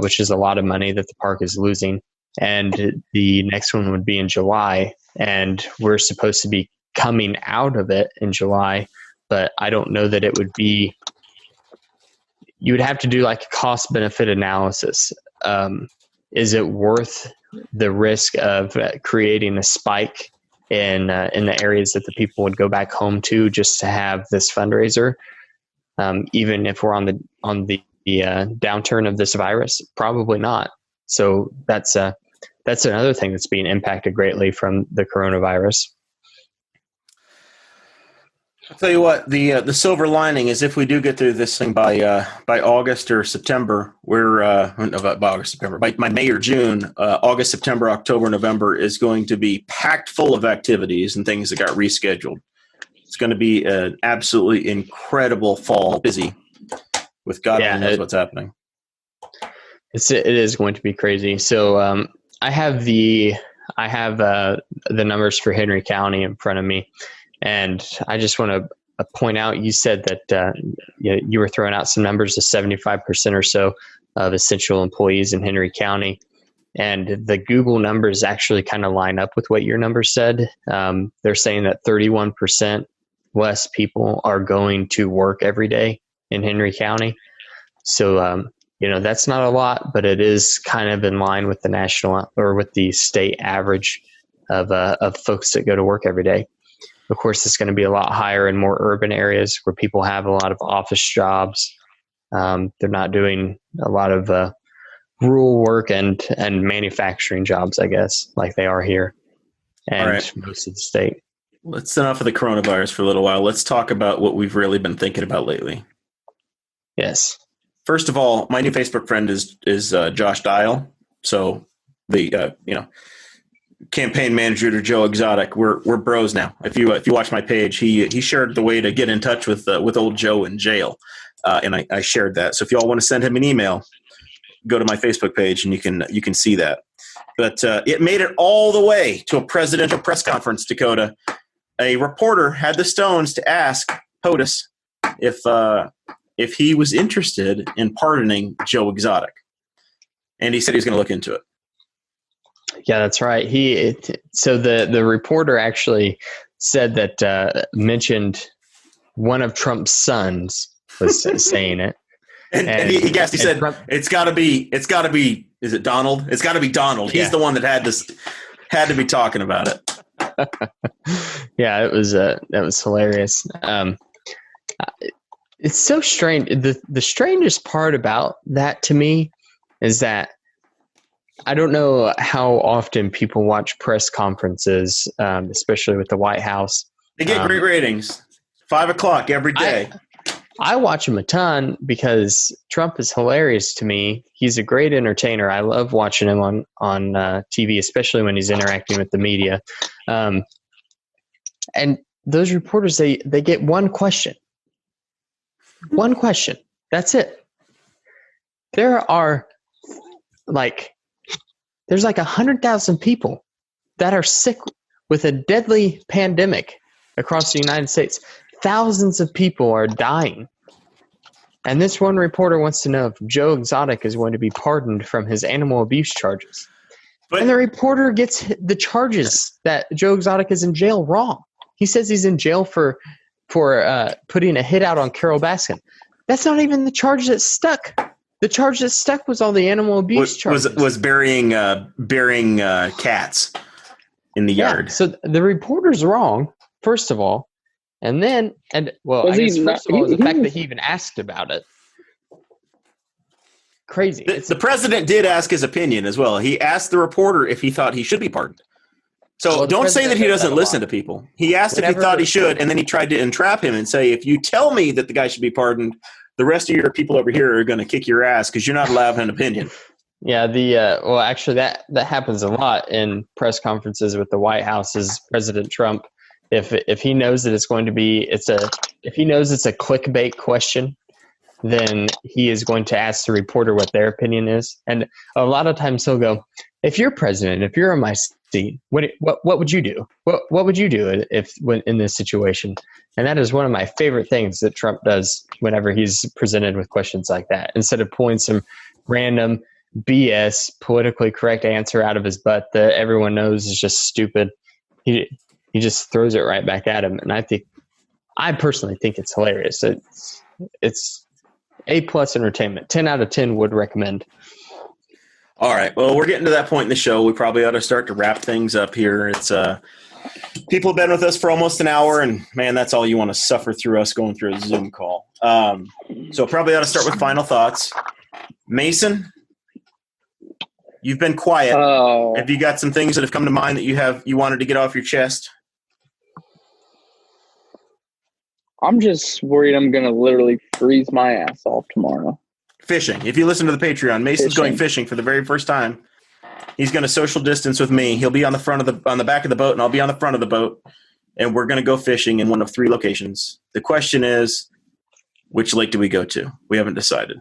which is a lot of money that the park is losing. And the next one would be in July, and we're supposed to be coming out of it in July, but I don't know that it would be. You would have to do like a cost-benefit analysis. Is it worth the risk of creating a spike in the areas that the people would go back home to just to have this fundraiser? Even if we're on the downturn of this virus, probably not. So that's another thing that's being impacted greatly from the coronavirus.
I'll tell you what, the silver lining is if we do get through this thing by August or September, by May or June, August, September, October, November is going to be packed full of activities and things that got rescheduled. It's going to be an absolutely incredible fall, busy with God only knows what's happening.
It is going to be crazy. So I have the numbers for Henry County in front of me. And I just want to point out, you said that you were throwing out some numbers of 75% or so of essential employees in Henry County. And the Google numbers actually kind of line up with what your numbers said. They're saying that 31% less people are going to work every day in Henry County. So, that's not a lot, but it is kind of in line with the national or with the state average of folks that go to work every day. Of course, it's going to be a lot higher in more urban areas where people have a lot of office jobs. They're not doing a lot of rural work and manufacturing jobs, I guess, like they are here and most of the state.
Let's enough of the coronavirus for a little while. Let's talk about what we've really been thinking about lately.
Yes.
First of all, my new Facebook friend is Josh Dial. So the campaign manager to Joe Exotic. We're bros now. If you watch my page, he shared the way to get in touch with old Joe in jail, and I shared that. So if you all want to send him an email, go to my Facebook page and you can see that. But it made it all the way to a presidential press conference, Dakota. A reporter had the stones to ask POTUS if he was interested in pardoning Joe Exotic, and he said he was going to look into it.
Yeah, that's right. So the reporter actually said that mentioned one of Trump's sons was saying it,
and he guessed. He said
Trump,
it's got to be. Is it Donald? It's got to be Donald. He's the one that had to be talking about it.
Yeah, that was hilarious. It's so strange. The strangest part about that to me is that I don't know how often people watch press conferences, especially with the White House.
They get great ratings. 5:00 every day.
I watch him a ton because Trump is hilarious to me. He's a great entertainer. I love watching him on TV, especially when he's interacting with the media. And those reporters, they get one question. One question. That's it. There's like 100,000 people that are sick with a deadly pandemic across the United States. Thousands of people are dying. And this one reporter wants to know if Joe Exotic is going to be pardoned from his animal abuse charges. And the reporter gets the charges that Joe Exotic is in jail wrong. He says he's in jail for putting a hit out on Carol Baskin. That's not even the charge that stuck. The charge that stuck was all the animal abuse charges.
Was burying cats in the yard.
So the reporter's wrong, first of all. And then, first of all, the fact that he even asked about it. Crazy.
The president did ask his opinion as well. He asked the reporter if he thought he should be pardoned. So don't say that he doesn't listen to people. He asked if he thought he should, and then he tried to entrap him and say, if you tell me that the guy should be pardoned, the rest of your people over here are going to kick your ass because you're not allowed an opinion.
Yeah, actually that happens a lot in press conferences with the White House is President Trump. If he knows that if he knows it's a clickbait question, then he is going to ask the reporter what their opinion is. And a lot of times he'll go, if you're president, if you're in my seat, what would you do? What would you do when in this situation? And that is one of my favorite things that Trump does whenever he's presented with questions like that. Instead of pulling some random BS politically correct answer out of his butt that everyone knows is just stupid, he just throws it right back at him. And I personally think it's hilarious. It's A+ entertainment. 10 out of 10 would recommend.
All right. Well, we're getting to that point in the show. We probably ought to start to wrap things up here. It's people have been with us for almost an hour, and man, that's all you want to suffer through us going through a Zoom call. So probably ought to start with final thoughts. Mason, you've been quiet.
Oh.
Have you got some things that have come to mind that you wanted to get off your chest?
I'm just worried I'm going to literally freeze my ass off tomorrow.
Fishing. If you listen to the Patreon, Mason's going fishing for the very first time. He's going to social distance with me. He'll be on the back of the boat, and I'll be on the front of the boat, and we're going to go fishing in one of 3 locations. The question is, which lake do we go to? We haven't decided.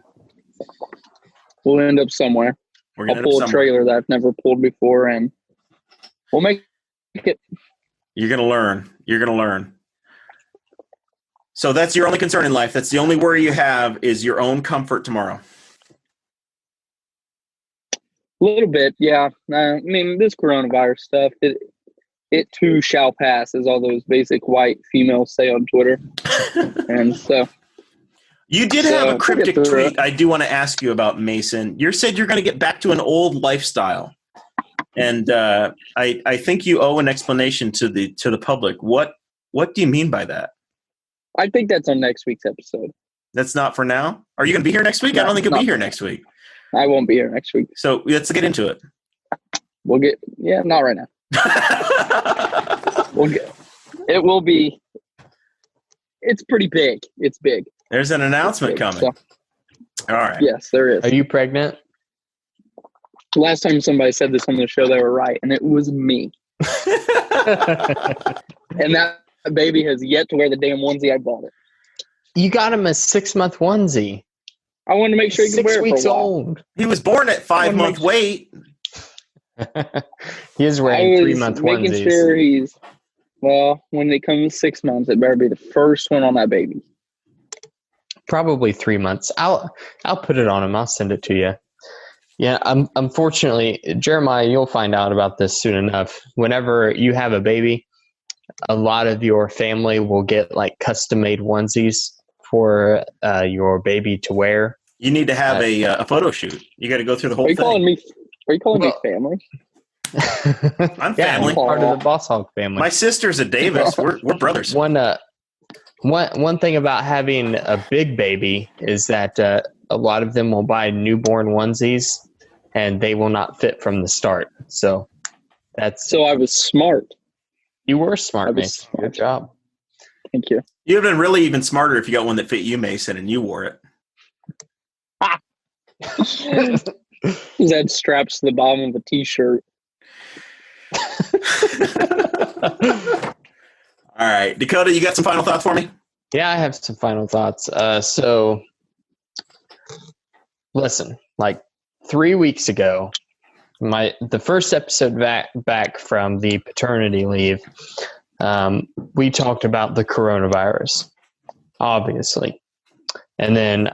We'll end up somewhere. I'll pull a trailer that I've never pulled before, and we'll make it.
You're going to learn. So that's your only concern in life. That's the only worry you have is your own comfort tomorrow.
A little bit, yeah. I mean, this coronavirus stuff, it too shall pass, as all those basic white females say on Twitter. And so
you did have a cryptic tweet I do want to ask you about, Mason. You said you're going to get back to an old lifestyle. And I think you owe an explanation to the public. What do you mean by that?
I think that's on next week's episode.
That's not for now? Are you going to be here next week? No, I don't think you'll be here next week.
I won't be here next week.
So let's get into it.
Not right now. It will be, it's pretty big. It's big.
There's an announcement coming. So, all right.
Yes, there is.
Are you pregnant?
Last time somebody said this on the show, they were right, and it was me. And that baby has yet to wear the damn onesie I bought it.
You got him a 6-month onesie.
I wanted to make sure he could wear it for a while.
6 weeks old.
He was born at 5-month weight.
He is wearing 3-month onesies.
Making sure when it comes to 6 months, it better be the first one on that baby.
Probably 3 months. I'll put it on him. I'll send it to you. Yeah, unfortunately, Jeremiah, you'll find out about this soon enough. Whenever you have a baby, a lot of your family will get like custom-made onesies for your baby to wear.
You need to have a photo shoot. You got to go through the whole thing.
Are you calling me family?
I'm family.
I'm part of the Boss Hog family.
My sister's a Davis. We're brothers.
One thing about having a big baby is that a lot of them will buy newborn onesies, and they will not fit from the start. So
I was smart.
You were smart, Mason. Good job.
Thank you.
You would have been really even smarter if you got one that fit you, Mason, and you wore it.
He's had straps to the bottom of a t-shirt.
All right. Dakota, you got some final thoughts for me?
Yeah, I have some final thoughts. So, listen, like 3 weeks ago, the first episode back from the paternity leave, we talked about the coronavirus, obviously. And then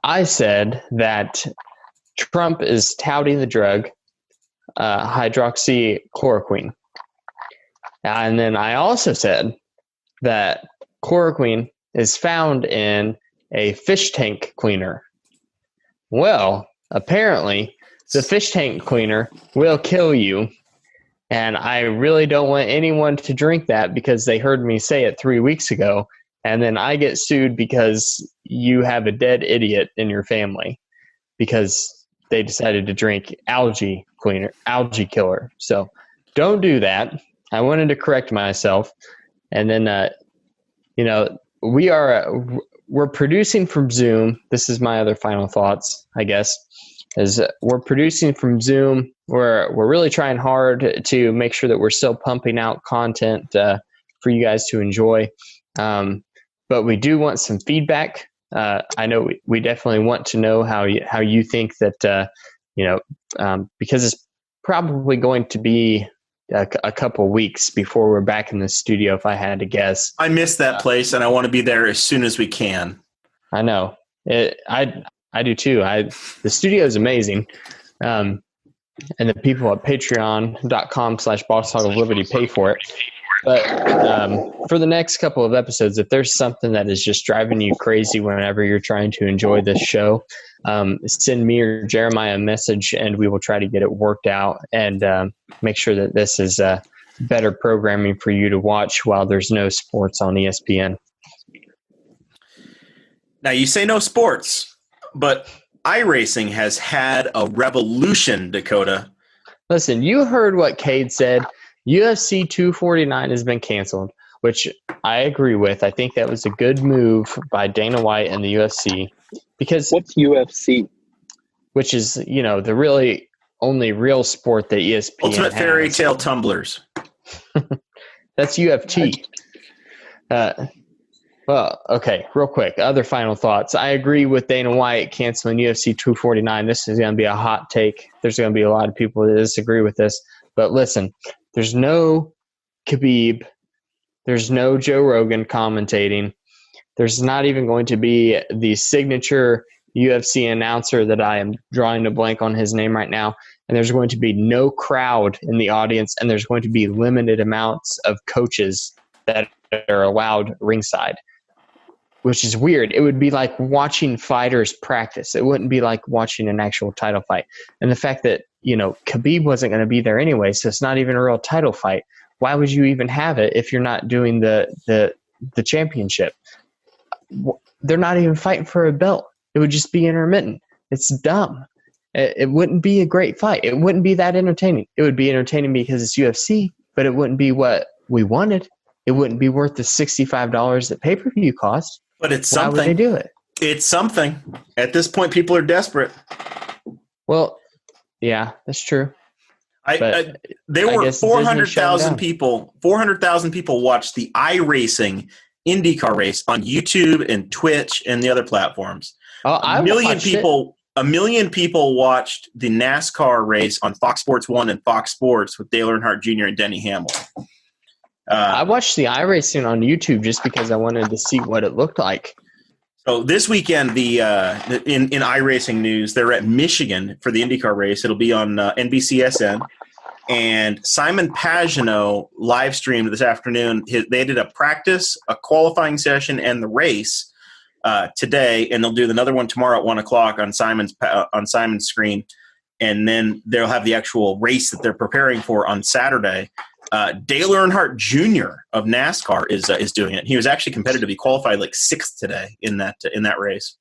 I said that Trump is touting the drug hydroxychloroquine. And then I also said that chloroquine is found in a fish tank cleaner. Well, apparently the fish tank cleaner will kill you. And I really don't want anyone to drink that because they heard me say it 3 weeks ago. And then I get sued because you have a dead idiot in your family because they decided to drink algae killer. So don't do that. I wanted to correct myself. And then, we're producing from Zoom. This is my other final thoughts, I guess, is we're producing from Zoom. We're really trying hard to make sure that we're still pumping out content for you guys to enjoy. But we do want some feedback. I know we definitely want to know how you think that, because it's probably going to be a couple weeks before we're back in the studio, if I had to guess.
I miss that place, and I want to be there as soon as we can.
I know. I do too. The studio is amazing. And the people at patreon.com/BossHogOfLiberty pay for it. But for the next couple of episodes, if there's something that is just driving you crazy whenever you're trying to enjoy this show, send me or Jeremiah a message, and we will try to get it worked out and make sure that this is better programming for you to watch while there's no sports on ESPN.
Now, you say no sports, but iRacing has had a revolution, Dakota.
Listen, you heard what Kade said. UFC 249 has been canceled, which I agree with. I think that was a good move by Dana White and the UFC because
what's UFC?
Which is, the really only real sport that ESPN
Ultimate
has.
Fairy Tale Tumblers.
That's UFC. Well, okay, real quick. Other final thoughts. I agree with Dana White canceling UFC 249. This is going to be a hot take. There's going to be a lot of people that disagree with this. But listen, there's no Khabib. There's no Joe Rogan commentating. There's not even going to be the signature UFC announcer that I am drawing a blank on his name right now. And there's going to be no crowd in the audience. And there's going to be limited amounts of coaches that are allowed ringside, which is weird. It would be like watching fighters practice. It wouldn't be like watching an actual title fight. And the fact that, Khabib wasn't going to be there anyway, so it's not even a real title fight. Why would you even have it if you're not doing the championship? They're not even fighting for a belt. It would just be intermittent. It's dumb. It wouldn't be a great fight. It wouldn't be that entertaining. It would be entertaining because it's UFC, but it wouldn't be what we wanted. It wouldn't be worth the $65 that pay-per-view cost.
But it's something.
Why would they do it?
It's something. At this point, people are desperate.
Well, yeah, that's true.
There were 400,000 people. 400,000 people watched the iRacing IndyCar race on YouTube and Twitch and the other platforms. A million people watched the NASCAR race on Fox Sports 1 and Fox Sports with Dale Earnhardt Jr. and Denny Hamlin.
I watched the iRacing on YouTube just because I wanted to see what it looked like.
So this weekend, in iRacing news, they're at Michigan for the IndyCar race. It'll be on NBCSN. And Simon Pagenaud live streamed this afternoon. They did a practice, a qualifying session, and the race today, and they'll do another one tomorrow at 1 o'clock on Simon's screen. And then they'll have the actual race that they're preparing for on Saturday. Dale Earnhardt Jr. of NASCAR is doing it. He was actually competitive. He qualified like 6th today in that race.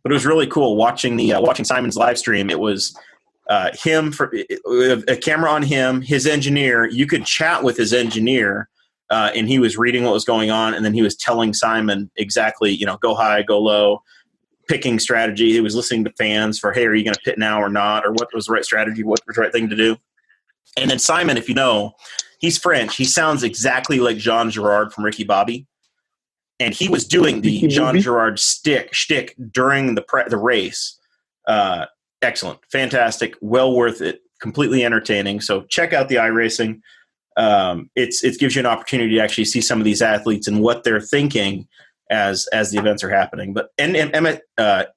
But it was really cool watching Simon's live stream. It was him a camera on him, his engineer. You could chat with his engineer, and he was reading what was going on, and then he was telling Simon exactly, go high, go low, picking strategy. He was listening to fans for, hey, are you going to pit now or not, or what was the right strategy, what was the right thing to do. And then Simon, if you know, he's French. He sounds exactly like Jean Girard from Ricky Bobby. And he was doing the Jean Girard shtick during the race. Excellent. Fantastic. Well worth it. completely entertaining. So check out the iRacing. It gives you an opportunity to actually see some of these athletes and what they're thinking as the events are happening. But NBCSN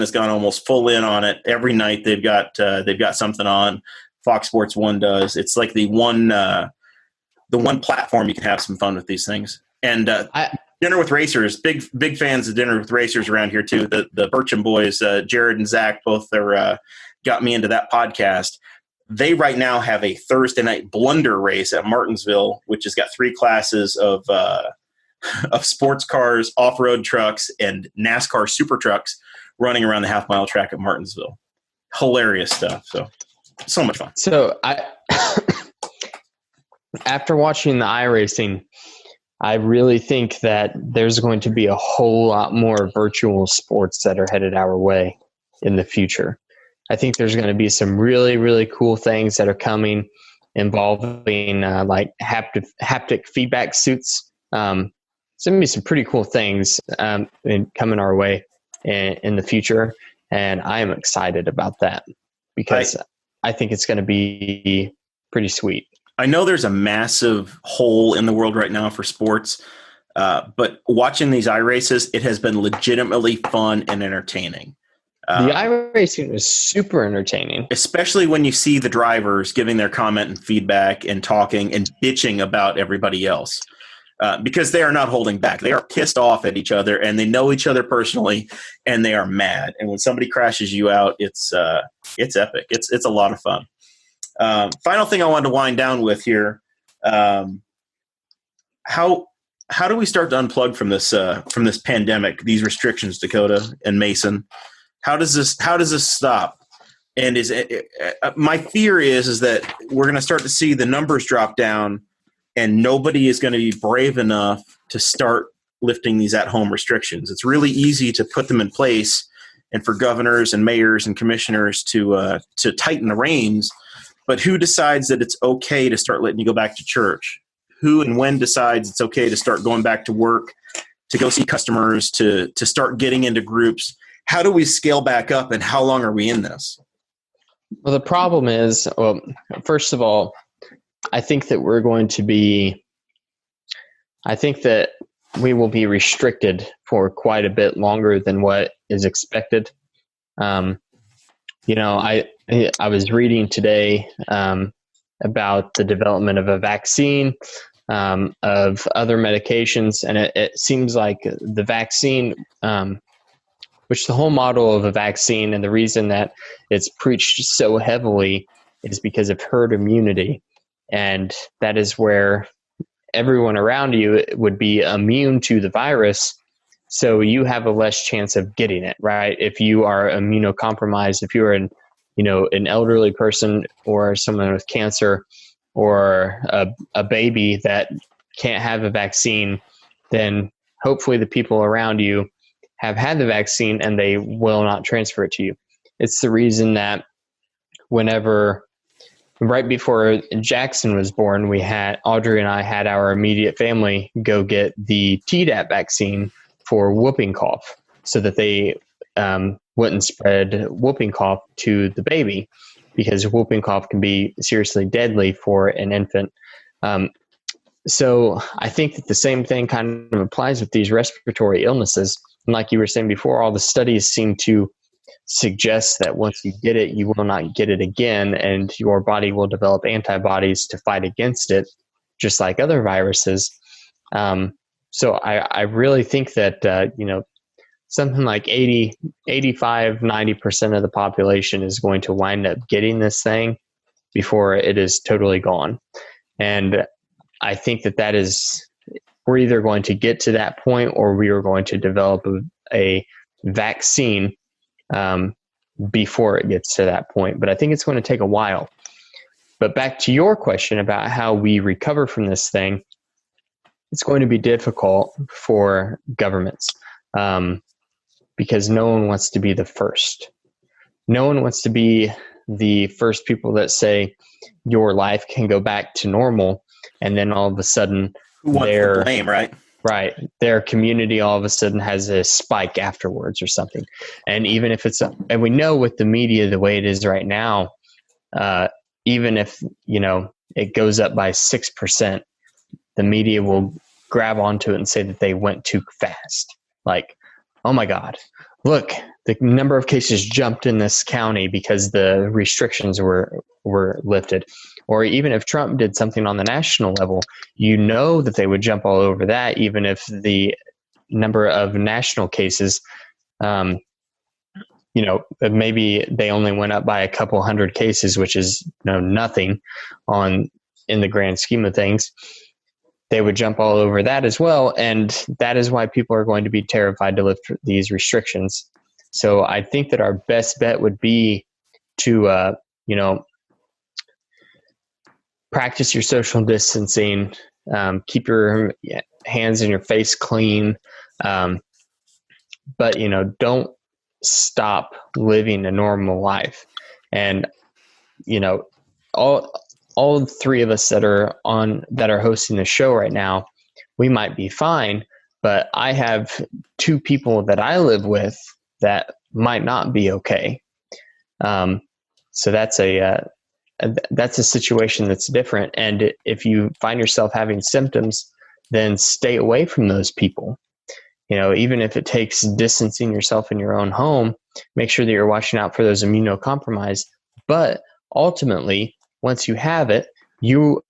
has gone almost full in on it. Every night they've got something on. Fox Sports 1 does. It's like the one platform you can have some fun with these things. And Dinner with Racers, big fans of Dinner with Racers around here too. The Bircham boys, Jared and Zach, both are got me into that podcast. They right now have a Thursday night blunder race at Martinsville, which has got 3 classes of sports cars, off-road trucks, and NASCAR super trucks running around the half-mile track at Martinsville. Hilarious stuff. So much fun.
So after watching the iRacing, I really think that there's going to be a whole lot more virtual sports that are headed our way in the future. I think there's going to be some really, really cool things that are coming involving like haptic feedback suits. It's going to be some pretty cool things coming our way in the future. And I am excited about that because I think it's going to be pretty sweet.
I know there's a massive hole in the world right now for sports, but watching these iRaces, it has been legitimately fun and entertaining.
The iRacing was super entertaining.
Especially when you see the drivers giving their comment and feedback and talking and bitching about everybody else. Because they are not holding back. They are pissed off at each other, and they know each other personally, and they are mad. And when somebody crashes you out, it's epic. It's a lot of fun. Final thing I wanted to wind down with here. How do we start to unplug from this pandemic, these restrictions, Dakota and Mason? How does this stop? And my fear is that we're going to start to see the numbers drop down, and nobody is going to be brave enough to start lifting these at-home restrictions. It's really easy to put them in place, and for governors and mayors and commissioners to tighten the reins. But who decides that it's okay to start letting you go back to church? Who and when decides it's okay to start going back to work, to go see customers, to start getting into groups? How do we scale back up, and how long are we in this?
Well, the problem is, first of all, I think that we will be restricted for quite a bit longer than what is expected. I was reading today about the development of a vaccine, of other medications, and it seems like the vaccine, which the whole model of a vaccine and the reason that it's preached so heavily is because of herd immunity. And that is where everyone around you would be immune to the virus. So you have a less chance of getting it, right? If you are immunocompromised, if you're an elderly person or someone with cancer or a baby that can't have a vaccine, then hopefully the people around you have had the vaccine and they will not transfer it to you. It's the reason that right before Jackson was born, Audrey and I had our immediate family go get the Tdap vaccine for whooping cough so that they wouldn't spread whooping cough to the baby, because whooping cough can be seriously deadly for an infant. So I think that the same thing kind of applies with these respiratory illnesses. And like you were saying before, all the studies seem to suggest that once you get it, you will not get it again, and your body will develop antibodies to fight against it, just like other viruses. So I really think that, something like 85, 90% of the population is going to wind up getting this thing before it is totally gone. And I think that we're either going to get to that point or we are going to develop a vaccine before it gets to that point. But I think it's going to take a while. But back to your question about how we recover from this thing, it's going to be difficult for governments because no one wants to be the first. No one wants to be the first people that say your life can go back to normal, and then all of a sudden
the blame, right?
Right. Their community all of a sudden has a spike afterwards or something. And even if and we know with the media the way it is right now, even if, it goes up by 6%, the media will grab onto it and say that they went too fast. Like, oh my God, look, the number of cases jumped in this county because the restrictions were lifted. Or even if Trump did something on the national level, that they would jump all over that, even if the number of national cases, maybe they only went up by a couple hundred cases, which is nothing in the grand scheme of things. They would jump all over that as well. And that is why people are going to be terrified to lift these restrictions. So I think that our best bet would be to, practice your social distancing, keep your hands and your face clean. But, don't stop living a normal life. And, all three of us that are hosting the show right now, we might be fine, but I have two people that I live with that might not be okay. So that's a situation that's different. And if you find yourself having symptoms, then stay away from those people. Even if it takes distancing yourself in your own home, make sure that you're watching out for those immunocompromised. But ultimately, once you have it, you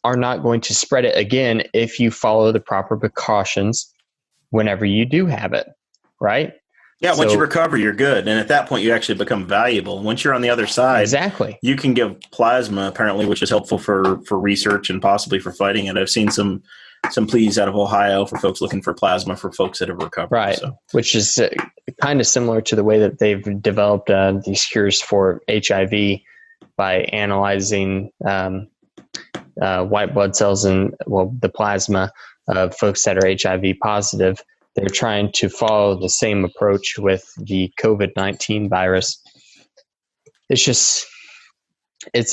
are not going to spread it again if you follow the proper precautions whenever you do have it, right?
Yeah, once you recover, you're good. And at that point, you actually become valuable. Once you're on the other side,
exactly,
you can give plasma, apparently, which is helpful for research and possibly for fighting it. I've seen some pleas out of Ohio for folks looking for plasma for folks that have recovered.
Right,
so.
Which is kind of similar to the way that they've developed these cures for HIV by analyzing white blood cells and the plasma of folks that are HIV positive. They're trying to follow the same approach with the COVID-19 virus. It's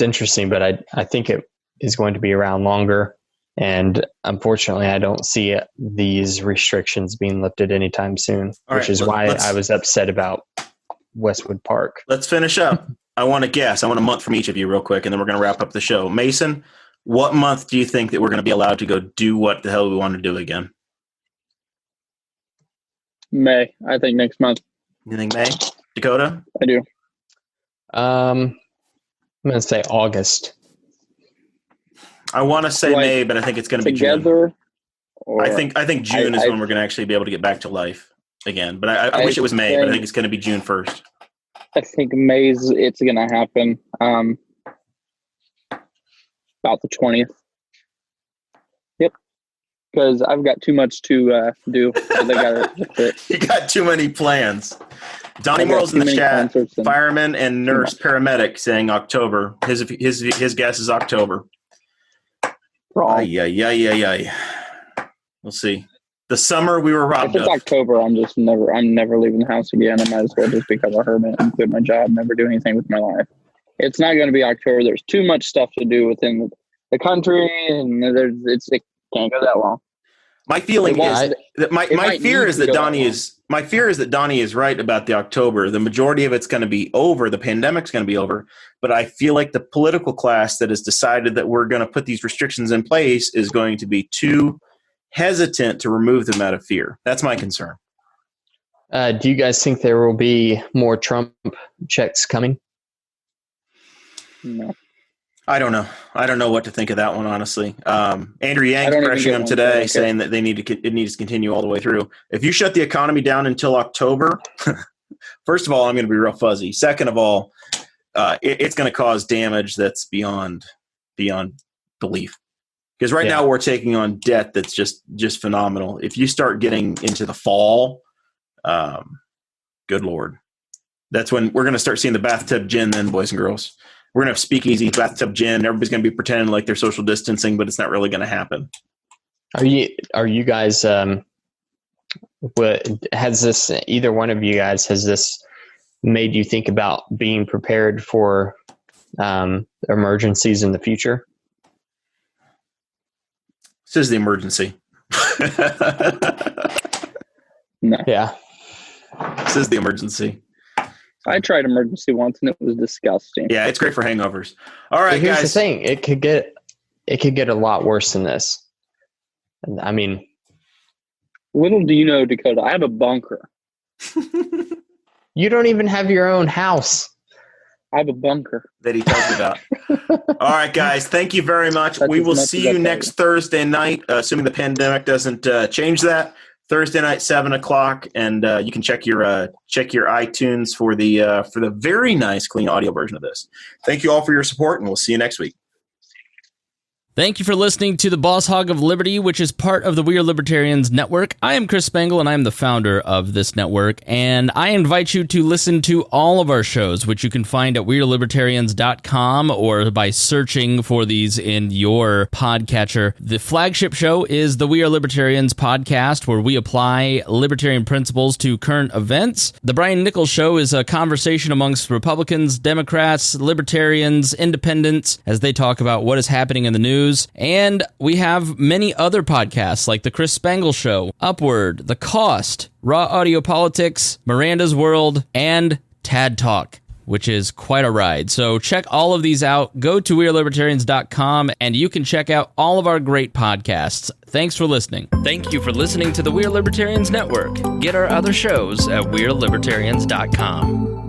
interesting, but I think it is going to be around longer. And unfortunately, I don't see these restrictions being lifted anytime soon, which is why I was upset about Westwood Park.
Let's finish up. I want to guess. I want a month from each of you real quick, and then we're going to wrap up the show. Mason, what month do you think that we're going to be allowed to go do what the hell we want to do again?
May. I think next month.
You think May? Dakota?
I do.
I'm going to say August.
I want to say May, but I think it's going to be June. I think June is when we're going to actually be able to get back to life again. But I wish it was May, but I think it's going to be June 1st.
I think it's going to happen about the 20th. Yep. Because I've got too much to do.
You got too many plans. Donnie Morrell's in the chat. Fireman and nurse paramedic saying October. His guess is October. Yeah. We'll see. The summer we were robbed
of. If it's October, I'm never leaving the house again. I might as well just become a hermit and quit my job, never do anything with my life. It's not going to be October. There's too much stuff to do within the country, and it can't go that long.
My feeling is that my fear is that Donnie is right about the October. The majority of it's going to be over. The pandemic's going to be over. But I feel like the political class that has decided that we're going to put these restrictions in place is going to be too hesitant to remove them out of fear. That's my concern.
Do you guys think there will be more Trump checks coming?
No.
I don't know. I don't know what to think of that one, honestly. Andrew Yang's pressuring him today, saying that it needs to continue all the way through. If you shut the economy down until October, first of all, I'm going to be real fuzzy. Second of all, it's going to cause damage that's beyond belief. Because right now we're taking on debt that's just phenomenal. If you start getting into the fall, good Lord, that's when we're going to start seeing the bathtub gin then, boys and girls. We're going to have speakeasy, bathtub gin. Everybody's going to be pretending like they're social distancing, but it's not really going to happen.
Are you guys, either one of you guys, has this made you think about being prepared for emergencies in the future?
This is the emergency.
No.
Yeah.
This is the emergency.
I tried emergency once and it was disgusting.
Yeah, it's great for hangovers. All right,
But here's
guys.
the thing: it could get a lot worse than this. I mean,
Little do you know, Dakota, I have a bunker.
you don't even have your own house.
I have a bunker.
That he tells you about. All right, guys. Thank you very much.
That's
We
as
will
much
see
as I
you
tell
next
you.
Thursday night, assuming the pandemic doesn't change that. Thursday night, 7:00, and you can check your iTunes for the very nice, clean audio version of this. Thank you all for your support, and we'll see you next week.
Thank you for listening to the Boss Hog of Liberty, which is part of the We Are Libertarians Network. I am Chris Spangle, and I am the founder of this network, and I invite you to listen to all of our shows, which you can find at WeAreLibertarians.com or by searching for these in your podcatcher. The flagship show is the We Are Libertarians podcast, where we apply libertarian principles to current events. The Brian Nichols Show is a conversation amongst Republicans, Democrats, Libertarians, Independents, as they talk about what is happening in the news. And we have many other podcasts like The Chris Spangle Show, Upward, The Cost, Raw Audio Politics, Miranda's World, and Tad Talk, which is quite a ride. So check all of these out. Go to WeAreLibertarians.com and you can check out all of our great podcasts. Thanks for listening. Thank you for listening to the We Are Libertarians Network. Get our other shows at WeAreLibertarians.com.